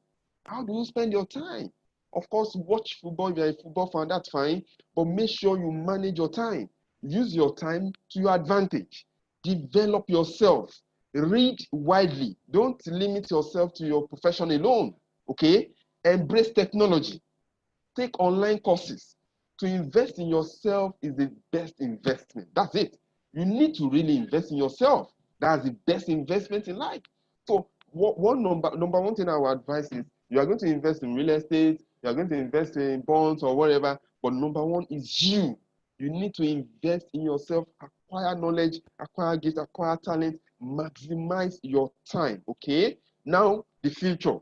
S3: How do you spend your time? Of course, watch football. If you're a football fan, that's fine. But make sure you manage your time. Use your time to your advantage. Develop yourself. Read widely. Don't limit yourself to your profession alone. Okay? Embrace technology. Take online courses. To invest in yourself is the best investment. That's it. You need to really invest in yourself. That's the best investment in life. So number one thing I would advise is you are going to invest in real estate, you are going to invest in bonds or whatever, but number one is you. You need to invest in yourself, acquire knowledge, acquire gifts, acquire talent, maximize your time. Okay? Now, the future.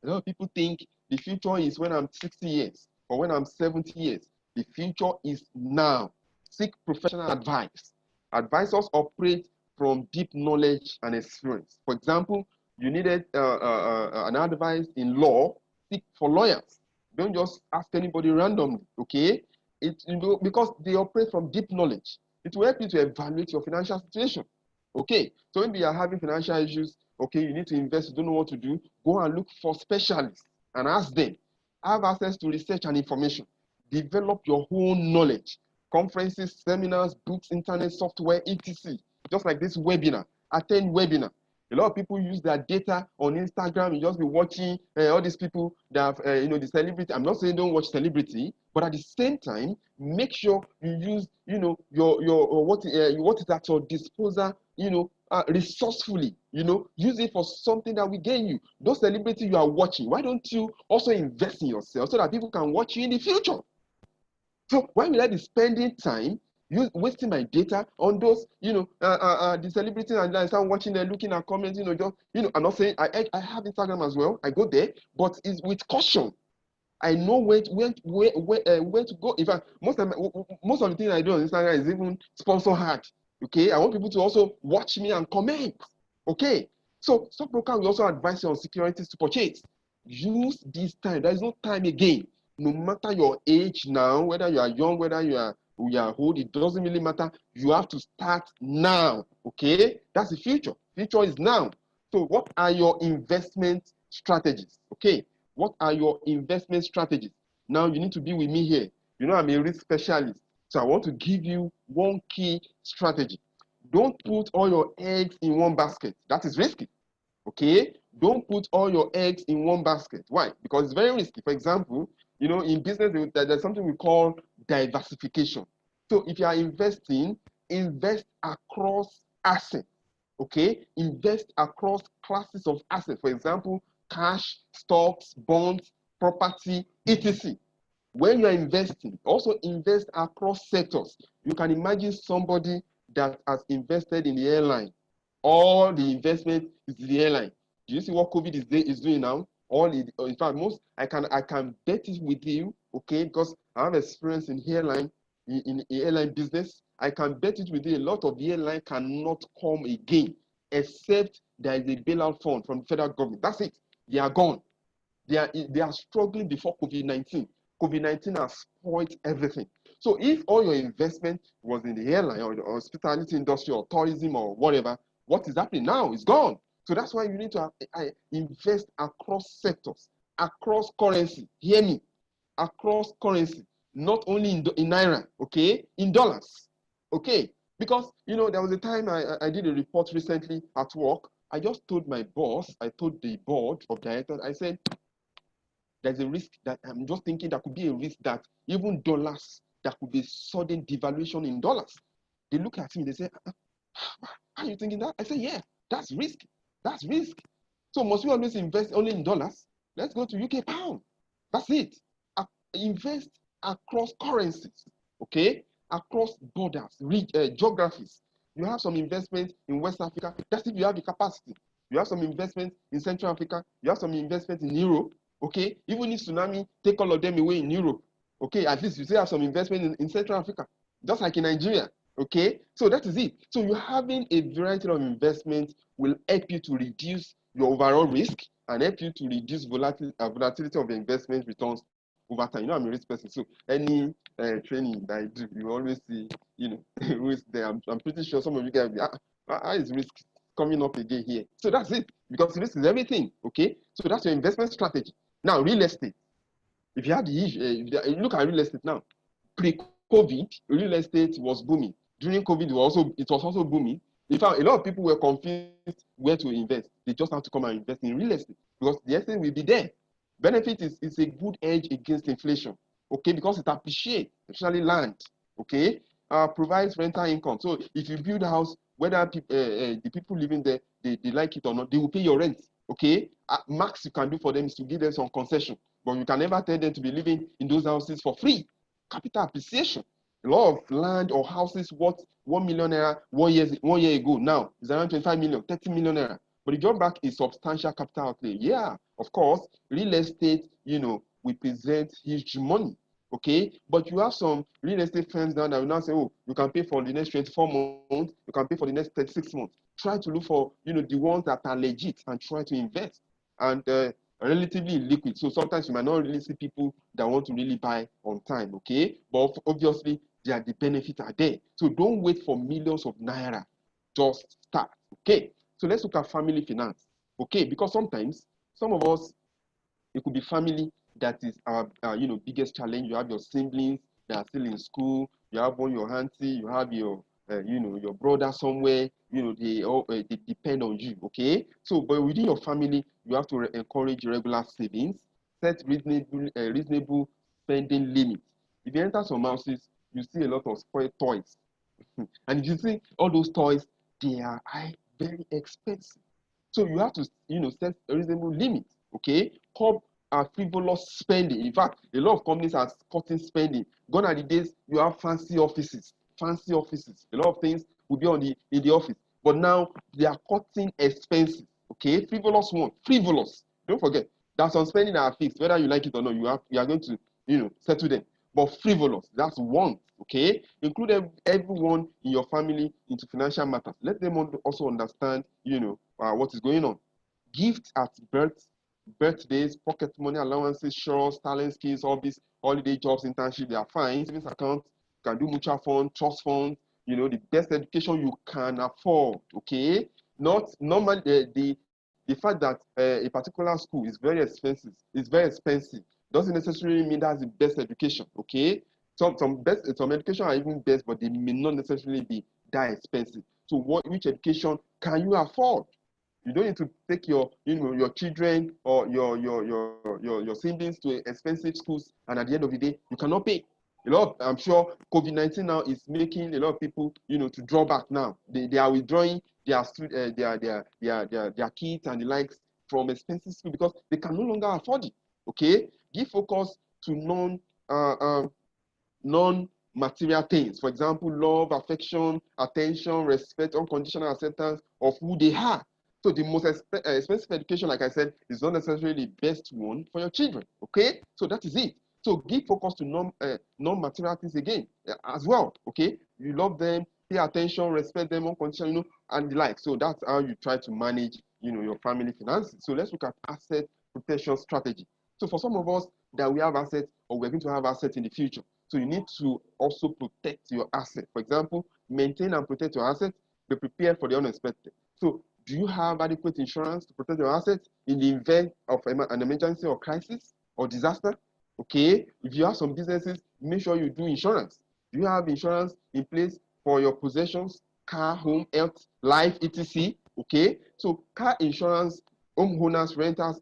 S3: A lot of people think the future is when I'm 60 years or when I'm 70 years. The future is now. Seek professional advice. Advisors operate from deep knowledge and experience. For example, you needed an advice in law, seek for lawyers. Don't just ask anybody randomly, okay? Because they operate from deep knowledge. It will help you to evaluate your financial situation. Okay, so maybe you're having financial issues, okay, you need to invest, you don't know what to do, go and look for specialists and ask them. Have access to research and information. Develop your own knowledge. Conferences, seminars, books, internet, software, etc. Just like this webinar. Attend webinar. A lot of people use their data on Instagram. You just be watching all these people that have, the celebrity. I'm not saying don't watch celebrity, but at the same time, make sure you use, your what is at your disposal, resourcefully. Use it for something that will gain you. Those celebrities you are watching, why don't you also invest in yourself so that people can watch you in the future? So why will I be spending time wasting my data on those, the celebrities and I start watching them, looking at comments, I'm not saying I have Instagram as well. I go there, but it's with caution. I know where to go. In fact, most of the things I do on Instagram is even sponsor hard. Okay, I want people to also watch me and comment. Okay, so stockbroker will also advise you on securities to purchase. Use this time. There is no time again. No matter your age now, whether you are young, whether you are old, it doesn't really matter. You have to start now. Okay, that's the future. Future is now. So, what are your investment strategies? Okay, what are your investment strategies? Now, you need to be with me here. I'm a risk specialist. So, I want to give you one key strategy. Don't put all your eggs in one basket. That is risky. Okay? Don't put all your eggs in one basket. Why? Because it's very risky. For example, in business, there's something we call diversification. So if you are investing, invest across assets. Okay? Invest across classes of assets. For example, cash, stocks, bonds, property, etc. When you are investing, also invest across sectors. You can imagine somebody that has invested in the airline. All the investment is the airline. Do you see what COVID is doing now? In fact, I can bet it with you, okay, because I have experience in airline, in airline business. I can bet it with you. A lot of the airline cannot come again, except there is a bailout fund from the federal government. That's it. They are gone. They are struggling before COVID-19. COVID-19 has spoiled everything. So if all your investment was in the airline or the hospitality industry or tourism or whatever, what is happening now is gone. So that's why you need to invest across sectors, across currency. Hear me, across currency, not only in naira, okay, in dollars, okay. Because there was a time I did a report recently at work. I just told my boss, I told the board of directors, I said, there's a risk that I'm just thinking there could be a risk that even dollars, there could be sudden devaluation in dollars. They look at me, they say, are you thinking that? I say, yeah, that's risk. That's risk. So must we always invest only in dollars? Let's go to UK pound. That's it. Invest across currencies, okay? Across borders, geographies. You have some investment in West Africa. That's if you have the capacity. You have some investment in Central Africa. You have some investment in Europe. Okay, even if tsunami take all of them away in Europe, okay, at least you still have some investment in Central Africa, just like in Nigeria. Okay, so that is it. So you having a variety of investment will help you to reduce your overall risk and help you to reduce volatility of the investment returns over time. I'm a risk person, so any training that I do, you always see, risk there. I'm pretty sure some of you guys will be, how is risk coming up again here? So that's it, because risk is everything. Okay, so that's your investment strategy. Now, real estate. If you have look at real estate now, pre-COVID, real estate was booming. During COVID, it was also booming. In fact, a lot of people were confused where to invest. They just have to come and invest in real estate because the estate will be there. Benefit is a good edge against inflation, okay, because it appreciates, especially land, okay, provides rental income. So if you build a house, whether the people living there, they like it or not, they will pay your rent, okay. Max you can do for them is to give them some concession, but you can never tell them to be living in those houses for free. Capital appreciation. A lot of land or houses worth 1 million naira 1 year ago now is around 25 million, 30 million naira. But the drawback is substantial capital outlay. Yeah, of course, real estate, we present huge money. Okay, but you have some real estate firms now that will now say, oh, you can pay for the next 24 months, you can pay for the next 36 months. Try to look for, the ones that are legit and try to invest. And relatively liquid. So sometimes you might not really see people that want to really buy on time, okay? But obviously, the benefits are there. So don't wait for millions of naira. Just start, okay? So let's look at family finance, okay? Because sometimes, some of us, it could be family that is our, biggest challenge. You have your siblings that are still in school. You have your auntie. You have your, your brother somewhere. They depend on you. Okay. So, but within your family, you have to encourage regular savings, set reasonable spending limits. If you enter some houses, you see a lot of spoiled toys, and if you see all those toys, they are very expensive. So you have to, set a reasonable limit, okay? Curb frivolous spending. In fact, a lot of companies are cutting spending. Gone are the days you have fancy offices. A lot of things will be in the office. But now they are cutting expenses, okay? Frivolous. Don't forget, there's some spending that are fixed, whether you like it or not. You are going to, settle them. But frivolous, that's one, okay? Include everyone in your family into financial matters. Let them also understand, what is going on. Gifts at birthdays, pocket money allowances, shores, talent skills, hobbies, holiday jobs, internship, they are fine. Savings account, you can do mutual fund, trust fund, the best education you can afford, okay? Not normally the fact that a particular school is very expensive, doesn't necessarily mean that's the best education, okay? Some education are even best, but they may not necessarily be that expensive. So which education can you afford? You don't need to take your, your children or your siblings to expensive schools, and at the end of the day, you cannot pay. I'm sure COVID-19 now is making a lot of people, to draw back now. They are withdrawing their kids and the likes from expensive school because they can no longer afford it. Okay, give focus to non-material things. For example, love, affection, attention, respect, unconditional acceptance of who they are. So the most expensive education, like I said, is not necessarily the best one for your children. Okay, so that is it. So give focus to non-material things again as well. Okay, you love them, pay attention, respect them unconditionally, and the like. So that's how you try to manage, your family finances. So let's look at asset protection strategy. So for some of us that we have assets or we're going to have assets in the future, so you need to also protect your asset. For example, maintain and protect your assets. Be prepared for the unexpected. So do you have adequate insurance to protect your assets in the event of an emergency or crisis or disaster? Okay, if you have some businesses, make sure you do insurance. Do you have insurance in place for your possessions, car, home, health, life, etc.? Okay, so car insurance, homeowners, renters,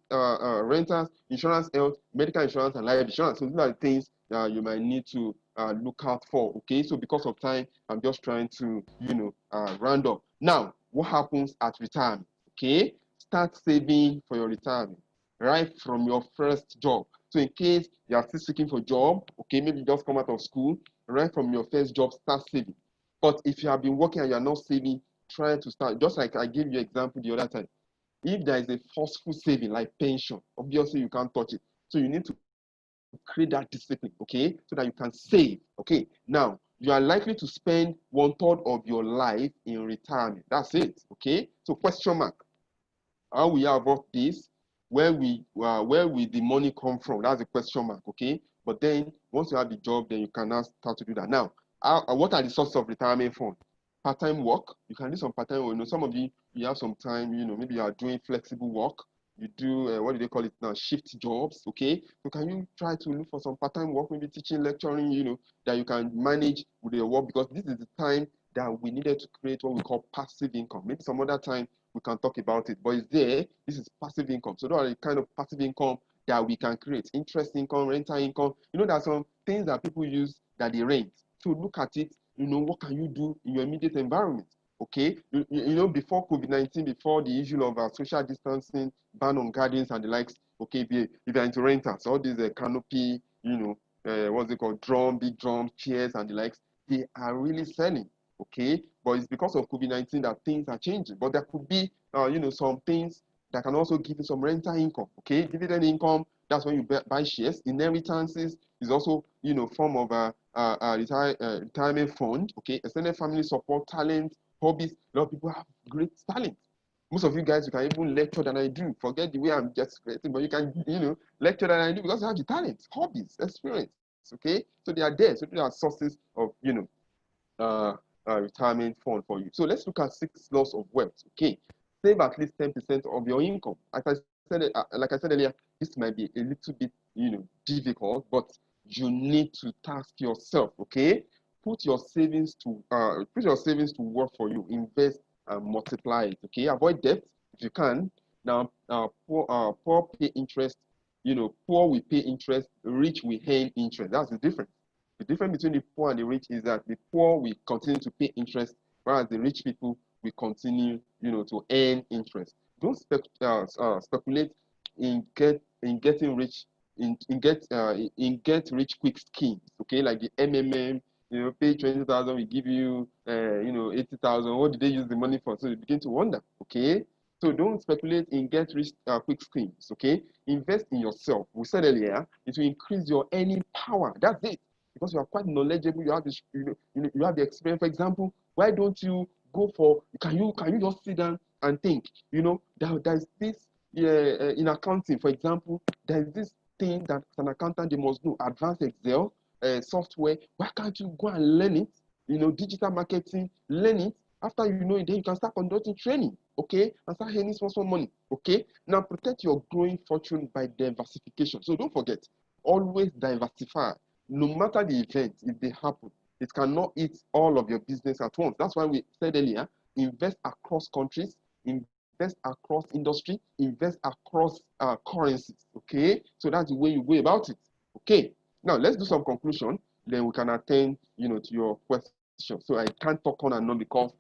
S3: insurance, health, medical insurance, and life insurance. So these are the things you might need to look out for. Okay, so because of time, I'm just trying to round up. Now, what happens at retirement? Okay, start saving for your retirement right from your first job. So in case you are still seeking for a job, okay, maybe you just come out of school, right from your first job, start saving. But if you have been working and you are not saving, try to start. Just like I gave you an example the other time. If there is a forceful saving like pension, obviously you can't touch it. So you need to create that discipline, okay, so that you can save. Okay, now you are likely to spend 1/3 of your life in retirement. That's it. Okay, so question mark. How we are about this? Where will the money come from? That's a question mark. Okay, but then once you have the job, then you can now start to do that. Now, what are the sources of retirement fund? Part-time work. You can do some part-time work. Some of you have some time. Maybe you are doing flexible work. You do what do they call it now? Shift jobs. Okay, so can you try to look for some part-time work, maybe teaching, lecturing. That you can manage with your work, because this is the time that we needed to create what we call passive income. Maybe some other time we can talk about it, but it's there. This is passive income. So those are the kind of passive income that we can create. Interest income, rental income. There are some things that people use that they rent. So look at it. What can you do in your immediate environment? Okay, before COVID-19, before the issue of social distancing, ban on gatherings and the likes. Okay, if you're into rentals, all these canopy, what's it called, big drums, chairs and the likes, they are really selling. Okay, but it's because of COVID-19 that things are changing. But there could be, some things that can also give you some rental income. Okay, dividend income. That's when you buy shares. Inheritances is also, form of a retirement fund. Okay, extended family support, talent, hobbies. A lot of people have great talent. Most of you guys, you can even lecture than I do. Forget the way I'm just creating, but you can, lecture than I do because you have the talent, hobbies, experience. Okay, so they are there. So they are sources of, retirement fund for you. So let's look at 6 laws of wealth. Okay, save at least 10% of your income. Like I said earlier, this might be a little bit difficult, but you need to task yourself. Okay, put your savings to work for you. Invest and multiply it. Okay, avoid debt if you can. Now, poor pay interest. Poor will pay interest. Rich will earn interest. That's the difference. The difference between the poor and the rich is that the poor will continue to pay interest, whereas the rich people will continue, to earn interest. Don't speculate in getting rich in get rich quick schemes. Okay, like the MMM. Pay 20,000, we give you 80,000. What did they use the money for? So you begin to wonder. Okay, so don't speculate in get rich quick schemes. Okay, invest in yourself. We said earlier, it will increase your earning power. That's it, because you are quite knowledgeable, you have this, you have the experience. For example, why don't you go for, can you just sit down and think, there's this in accounting, for example, there's this thing that as an accountant they must know, advanced Excel software. Why can't you go and learn it? Digital marketing, learn it. After you know it, then you can start conducting training, okay, and start earning small money. Okay, now protect your growing fortune by diversification. So don't forget, always diversify. No matter the event, if they happen, it cannot eat all of your business at once. That's why we said earlier, invest across countries, invest across industry, invest across currencies. Okay, so that's the way you go about it. Okay, now let's do some conclusion, then we can attend, to your question. So I can't talk on and on because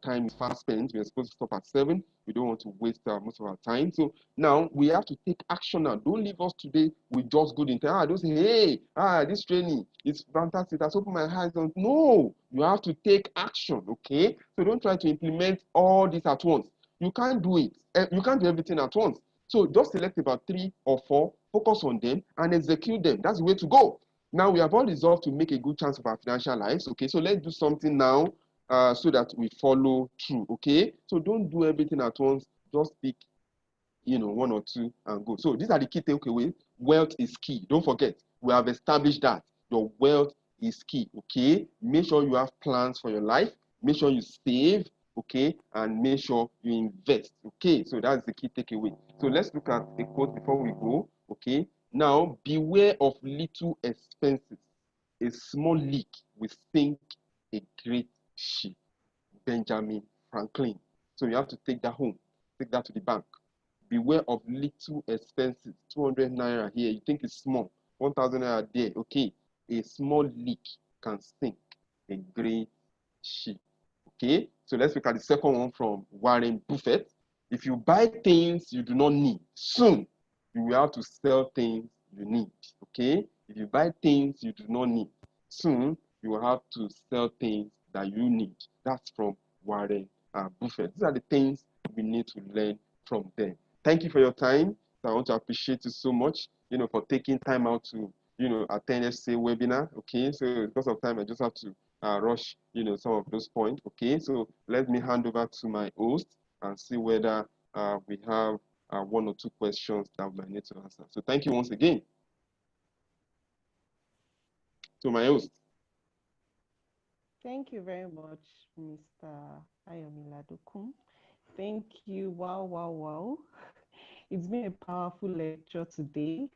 S3: time is fast spent. We're supposed to stop at 7. We don't want to waste most of our time. So now we have to take action now. Don't leave us today with just good intent. Don't say, hey, this training is fantastic. That's opened my eyes. No, you have to take action, okay? So don't try to implement all this at once. You can't do it. You can't do everything at once. So just select about 3 or 4, focus on them, and execute them. That's the way to go. Now we have all resolved to make a good chance of our financial lives. Okay, so let's do something now so that we follow through. Okay, so don't do everything at once. Just pick, 1 or 2 and go. So these are the key takeaways. Wealth is key. Don't forget, we have established that your wealth is key. Okay, make sure you have plans for your life. Make sure you save. Okay, and make sure you invest. Okay, so that's the key takeaway. So let's look at a quote before we go. Okay. Now, beware of little expenses. A small leak will sink a great ship. Benjamin Franklin. So you have to take that home, take that to the bank. Beware of little expenses. 200 naira here, you think it's small. 1,000 naira there, okay. A small leak can sink a great ship. Okay, so let's look at the second one from Warren Buffett. If you buy things you do not need, soon you will have to sell things you need. Okay, if you buy things you do not need, soon you will have to sell things that you need. That's from Warren Buffett. These are the things we need to learn from them. Thank you for your time. I want to appreciate you so much, for taking time out to, attend FCA webinar. Okay, so because of time, I just have to rush, some of those points. Okay, so let me hand over to my host and see whether we have 1 or 2 questions that we might need to answer. So thank you once again. To my host.
S1: Thank you very much, Mr. Ayomiladokum. Thank you. Wow, wow, wow. It's been a powerful lecture today.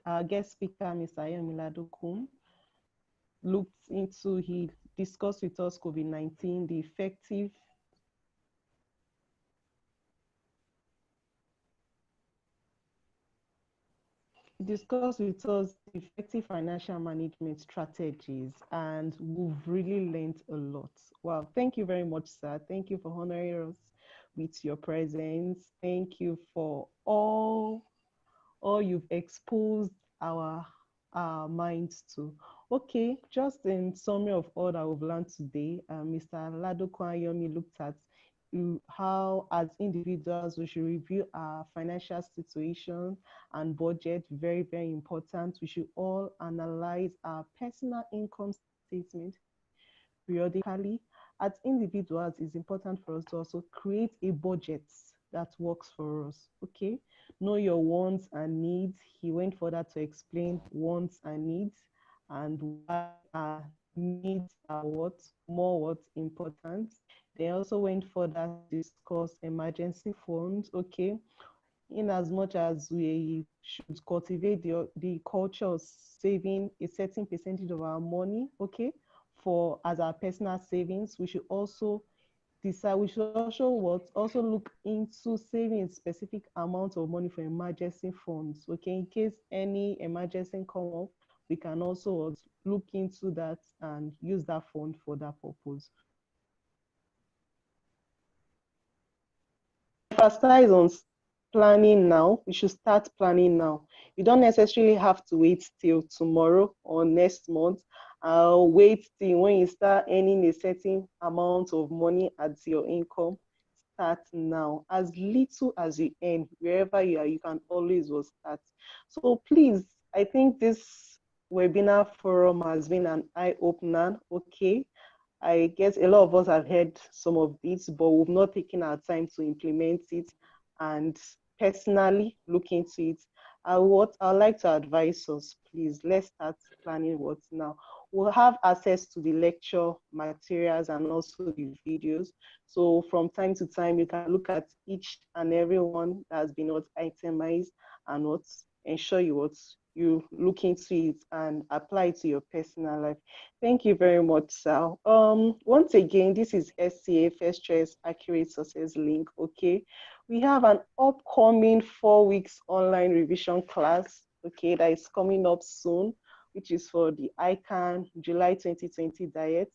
S1: Our guest speaker, Mr. Ayomiladokum, he discussed with us COVID-19, the effective effective financial management strategies, and we've really learned a lot. Wow, thank you very much, sir. Thank you for honoring us with your presence. Thank you for all you've exposed our minds to. Okay, just in summary of all that we've learned today, Mr. Ladoko Ayomi looked at how as individuals we should review our financial situation and budget. Very, very important. We should all analyze our personal income statement periodically. As individuals, it's important for us to also create a budget that works for us. Okay, know your wants and needs. He went further to explain wants and needs and why our needs are what's important. They also went further to discuss emergency funds. Okay, in as much as we should cultivate the culture of saving a certain percentage of our money, okay, for as our personal savings, we should also decide, we should also look into saving a specific amount of money for emergency funds. Okay, in case any emergency come up, we can also look into that and use that fund for that purpose. Emphasize on planning now. We should start planning now. You don't necessarily have to wait till tomorrow or next month. Wait till when you start earning a certain amount of money as your income. Start now. As little as you earn, wherever you are, you can always start. So please, I think this webinar forum has been an eye-opener. Okay, I guess a lot of us have heard some of this, but we've not taken our time to implement it and personally look into it. What I'd like to advise us, please, let's start planning what now. We'll have access to the lecture materials and also the videos. So from time to time, you can look at each and every one that has been itemized and ensure you you look into it and apply it to your personal life. Thank you very much, sir. Once again, this is SCA First Choice Accurate Success Link. Okay, we have an upcoming 4 weeks online revision class. Okay, that is coming up soon, which is for the ICANN July 2020 diet.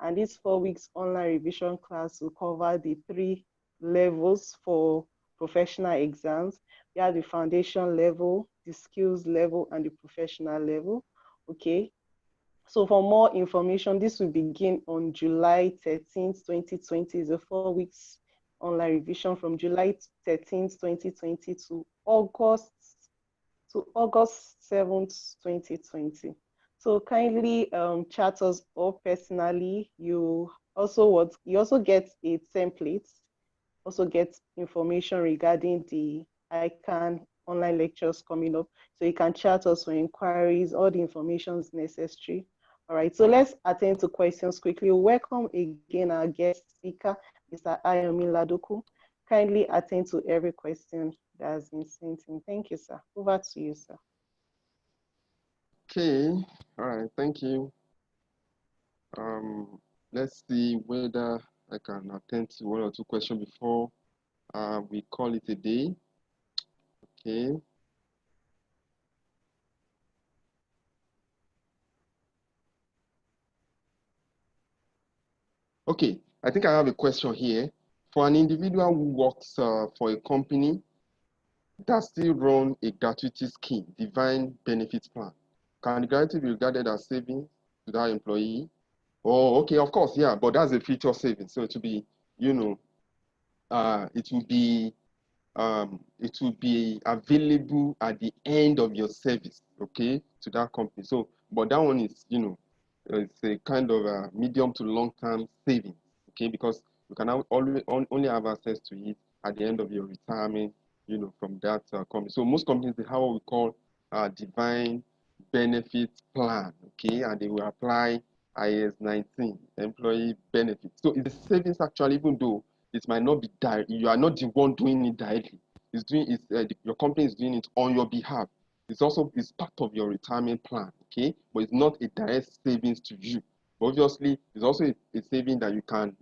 S1: And this 4 weeks online revision class will cover the 3 levels for professional exams. We have the foundation level, the skills level, and the professional level. Okay. So for more information, this will begin on July 13th, 2020. It's a 4 weeks online revision from July 13th, 2020 to August 7th, 2020. So kindly chat us up personally. You also get a template, also get information regarding the ICANN online lectures coming up. So you can chat us for inquiries, all the information is necessary. All right, so let's attend to questions quickly. Welcome again our guest speaker, Mr. Ayomi Ladoku. Kindly attend to every question that has been sent in. Thank you, sir. Over to you, sir.
S3: Okay, all right, thank you. Let's see whether I can attend to 1 or 2 questions before we call it a day. Okay. Okay, I think I have a question here. For an individual who works for a company that still run a gratuity scheme, defined benefit plan, can the gratuity be regarded as savings to that employee? Oh, okay, of course, yeah, but that's a future savings. So it will be, you know, it will be available at the end of your service, okay, to that company. So, but that one is, it's a kind of a medium to long-term savings, okay, because you can only have access to it at the end of your retirement, from that company. So most companies, they have what we call a defined benefit plan, okay, and they will apply IS 19, employee benefits. So it's a savings actually, even though it might not be direct, you are not the one doing it directly. Your company is doing it on your behalf. It's part of your retirement plan, okay? But it's not a direct savings to you. But obviously, it's also a saving that you can,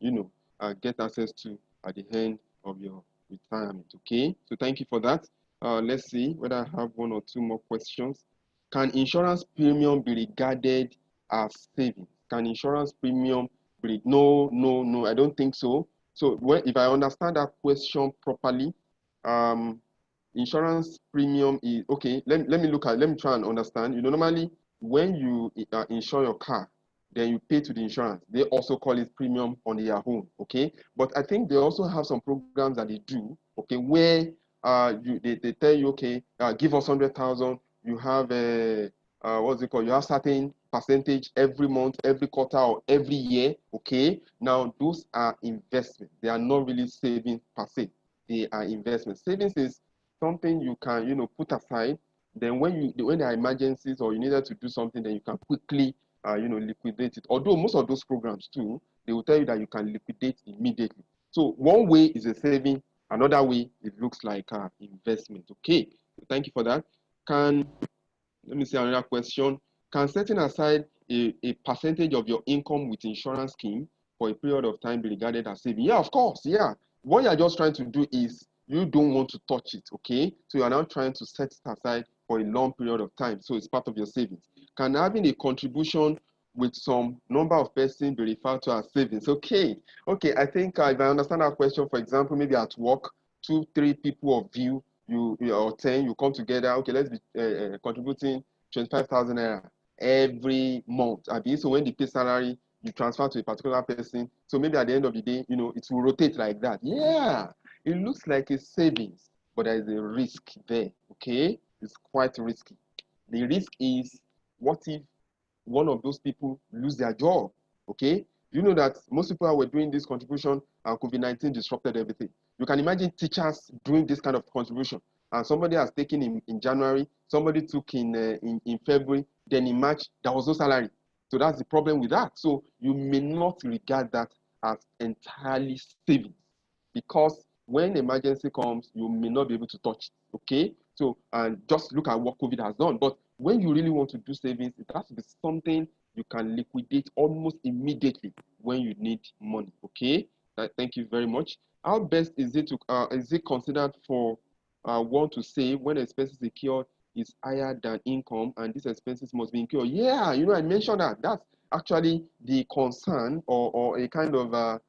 S3: get access to at the end of your retirement, okay? So thank you for that. Let's see whether I have 1 or 2 more questions. Can insurance premium be regarded as savings? Can insurance premium be? No, no, no, I don't think so. So if I understand that question properly, um, insurance premium is okay. Let me try and understand. Normally when you insure your car, then you pay to the insurance. They also call it premium on their own, okay? But I think they also have some programs that they do, okay, where they tell you, okay, give us 100,000. You have a what's it called? You have certain percentage every month, every quarter, or every year, okay? Now those are investments. They are not really savings per se. They are investments. Savings is something you can, put aside. Then when there are emergencies or you needed to do something, then you can quickly, liquidate it. Although most of those programs too, they will tell you that you can liquidate immediately. So one way is a saving. Another way, it looks like investment. Okay, so thank you for that. Let me see another question. Can setting aside a percentage of your income with insurance scheme for a period of time be regarded as saving? Yeah, of course. Yeah. What you're just trying to do is you don't want to touch it, okay? So you are now trying to set it aside for a long period of time. So it's part of your savings. Can having a contribution with some number of persons be referred to as savings? Okay. Okay, I think if I understand that question, for example, maybe at work, 2, 3 people of you or 10, you come together, okay, let's be contributing 25,000 naira every month. So when they pay salary, you transfer to a particular person. So maybe at the end of the day, it will rotate like that. Yeah, it looks like a savings, but there is a risk there, okay? It's quite risky. The risk is, what if one of those people lose their job, okay? You know that most people were doing this contribution and COVID-19 disrupted everything. You can imagine teachers doing this kind of contribution, and somebody has taken in January, somebody took in February, then in March, there was no salary. So that's the problem with that. So you may not regard that as entirely savings, because when emergency comes, you may not be able to touch it, okay? So, and just look at what COVID has done. But when you really want to do savings, it has to be something you can liquidate almost immediately when you need money. Okay, thank you very much. How best is it considered for one to save when expenses incurred is higher than income, and these expenses must be incurred? Yeah, I mentioned that. That's actually the concern, or a kind of a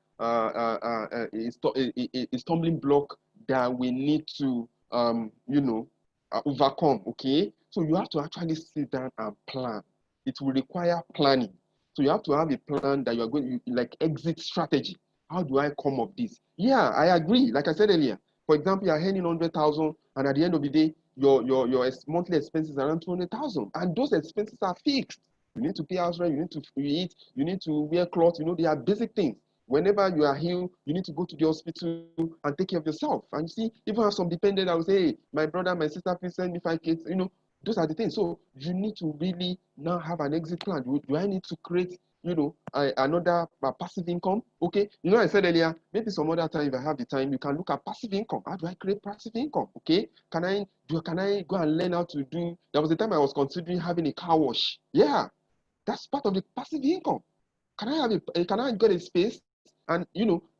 S3: stumbling block that we need to overcome. Okay, so you have to actually sit down and plan. It will require planning. So you have to have a plan that you are going, like exit strategy. How do I come up this? Yeah, I agree. Like I said earlier, for example, you're earning 100,000, and at the end of the day, your monthly expenses are around 200,000, and those expenses are fixed. You need to pay house rent, you need to eat, you need to wear clothes. They are basic things. Whenever you are ill, you need to go to the hospital and take care of yourself. And you see, even have some dependent that will say, hey, my brother, my sister, please send me 5 kids. Those are the things. So you need to really now have an exit plan. Do I need to create, another passive income? Okay. I said earlier, maybe some other time, if I have the time, you can look at passive income. How do I create passive income? Okay. Can I go and learn how to do? There was a time I was considering having a car wash. Yeah, that's part of the passive income. Can I get a space and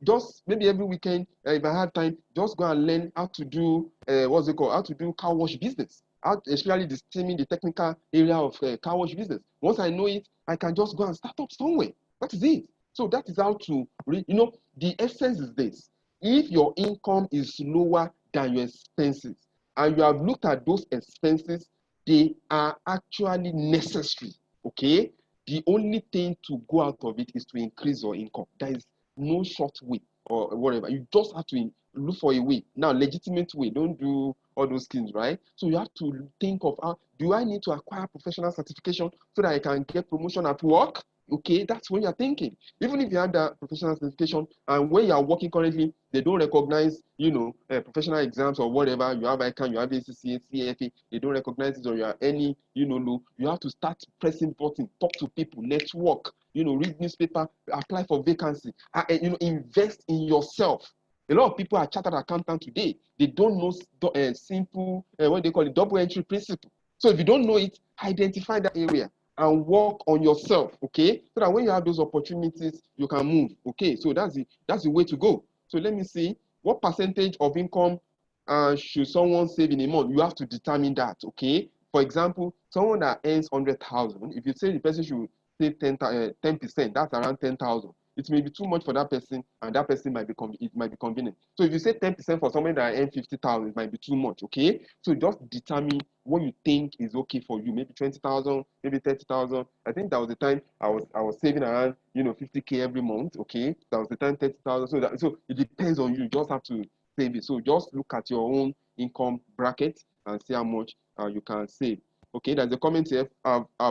S3: just maybe every weekend, if I have time, just go and learn how to do how to do car wash business, especially the steaming, the technical area of car wash business. Once I know it, I can just go and start up somewhere. That is it. So that is how to the essence is this: if your income is lower than your expenses, and you have looked at those expenses, they are actually necessary. Okay, the only thing to go out of it is to increase your income. There is no short way or whatever. You just have to look for a way. Now, legitimate way. Don't do all those things, right? So you have to think of how do I need to acquire professional certification so that I can get promotion at work? Okay, that's when you're thinking. Even if you have that professional certification and when you are working currently, they don't recognize, professional exams or whatever. You have ICANN, you have ACCA, CFA, they don't recognize it, or you are any, low. You have to start pressing button, talk to people, network, read newspaper, apply for vacancy, invest in yourself. A lot of people are chartered accountants today. They don't know simple, what they call it, double entry principle. So if you don't know it, identify that area and work on yourself, okay? So that when you have those opportunities, you can move, okay? So that's the way to go. So let me see, what percentage of income should someone save in a month? You have to determine that, okay? For example, someone that earns 100,000, if you say the person should save 10%, that's around 10,000. It may be too much for that person, and that person might be convenient. So if you say 10% for someone that earns 50,000, it might be too much, okay? So just determine what you think is okay for you. Maybe 20,000, maybe 30,000. I think that was the time I was saving around 50K every month, okay? That was the time 30,000. So it depends on you. You just have to save it. So just look at your own income bracket and see how much you can save. Okay, there's a comment here.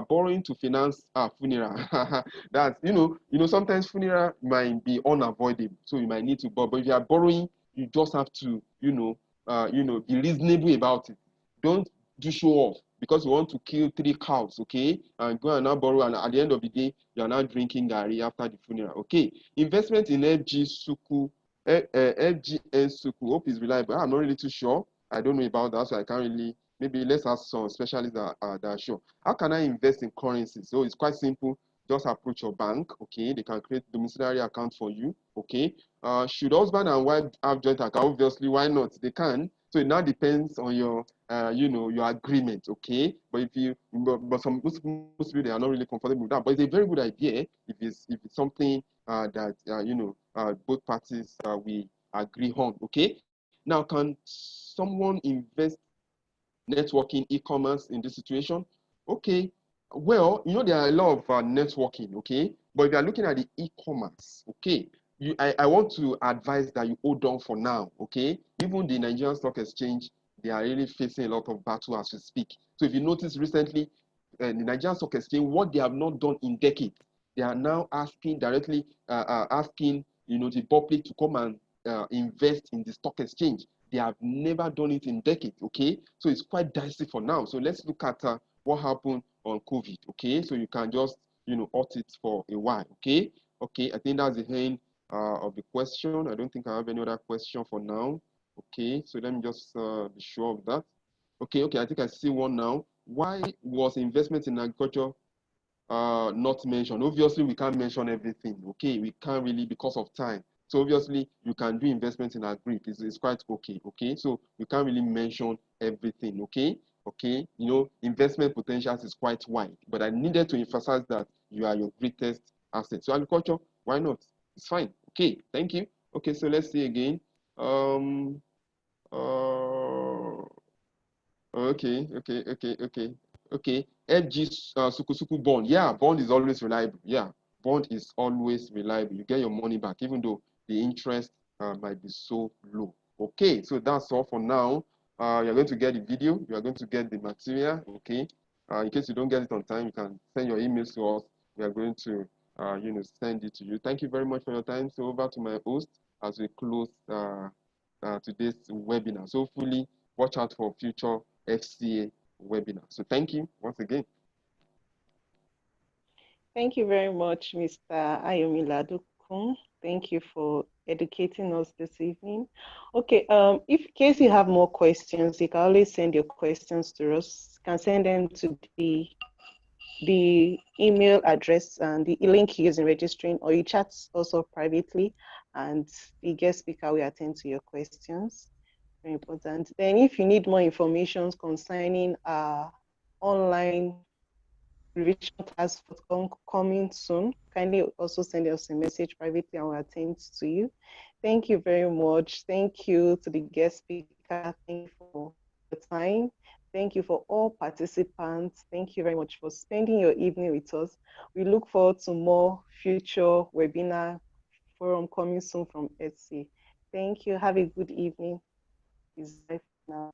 S3: Borrowing to finance funeral. That's sometimes funeral might be unavoidable, so you might need to borrow. But if you are borrowing, you just have to be reasonable about it. Don't do show off because you want to kill 3 cows, okay? And go and now borrow, and at the end of the day, you are now drinking gari after the funeral. Okay, investment in FGN Suku. Hope is reliable. I'm not really too sure. I don't know about that, so I can't really. Maybe let's ask some specialists that are sure. How can I invest in currency? So it's quite simple. Just approach your bank, okay? They can create domiciliary account for you, okay? Should husband and wife have joint account? Obviously, why not? They can. So it now depends on your, your agreement, okay? But if you, but most people they are not really comfortable with that. But it's a very good idea if it's something that both parties we agree on, okay? Now, can someone invest networking e-commerce in this situation? Okay, well, there are a lot of networking, okay? But if you are looking at the e-commerce, okay, I want to advise that you hold on for now, okay? Even the Nigerian Stock Exchange, they are really facing a lot of battle as we speak. So if you notice recently, the Nigerian Stock Exchange, what they have not done in decades, they are now asking directly, asking, the public to come and invest in the stock exchange. They have never done it in decades, okay? So it's quite dicey for now. So let's look at what happened on COVID, okay? So you can just, halt it for a while, okay? Okay, I think that's the end of the question. I don't think I have any other question for now. Okay, so let me just be sure of that. Okay, I think I see one now. why was investment in agriculture not mentioned? Obviously, we can't mention everything. Okay, we can't really because of time. So obviously, you can do investment in agri. It's quite okay. Okay, so we can't really mention everything. Okay, okay. You know, investment potentials is quite wide, but I needed to emphasize that you are your greatest asset. So agriculture, why not? It's fine. Okay, thank you. Okay, so let's see again. Um. Uh. Okay. FG Suku bond. Yeah, bond is always reliable. Yeah, bond is always reliable. You get your money back, even though the interest might be so low. Okay, so that's all for now. You're going to get the video. You are going to get the material. Okay. In case you don't get it on time, you can send your emails to us. We are going to, send it to you. Thank you very much for your time. So over to my host as we close today's webinar. So hopefully, watch out for future FCA webinar. So thank you once again.
S1: Thank you very much, Mr. Ayomi Ladukun. Thank you for educating us this evening. Okay, if in case you have more questions, you can always send your questions to us. You can send them to the email address and the link you use in registering, or you chat also privately, and the guest speaker will attend to your questions. Very important. Then if you need more information concerning our online revision class coming soon, kindly also send us a message privately and we'll attend to you. Thank you very much. Thank you to the guest speaker. Thank you for your time. Thank you for all participants. Thank you very much for spending your evening with us. We look forward to more future webinar forum coming soon from Etsy. Thank you. Have a good evening. Bye for now.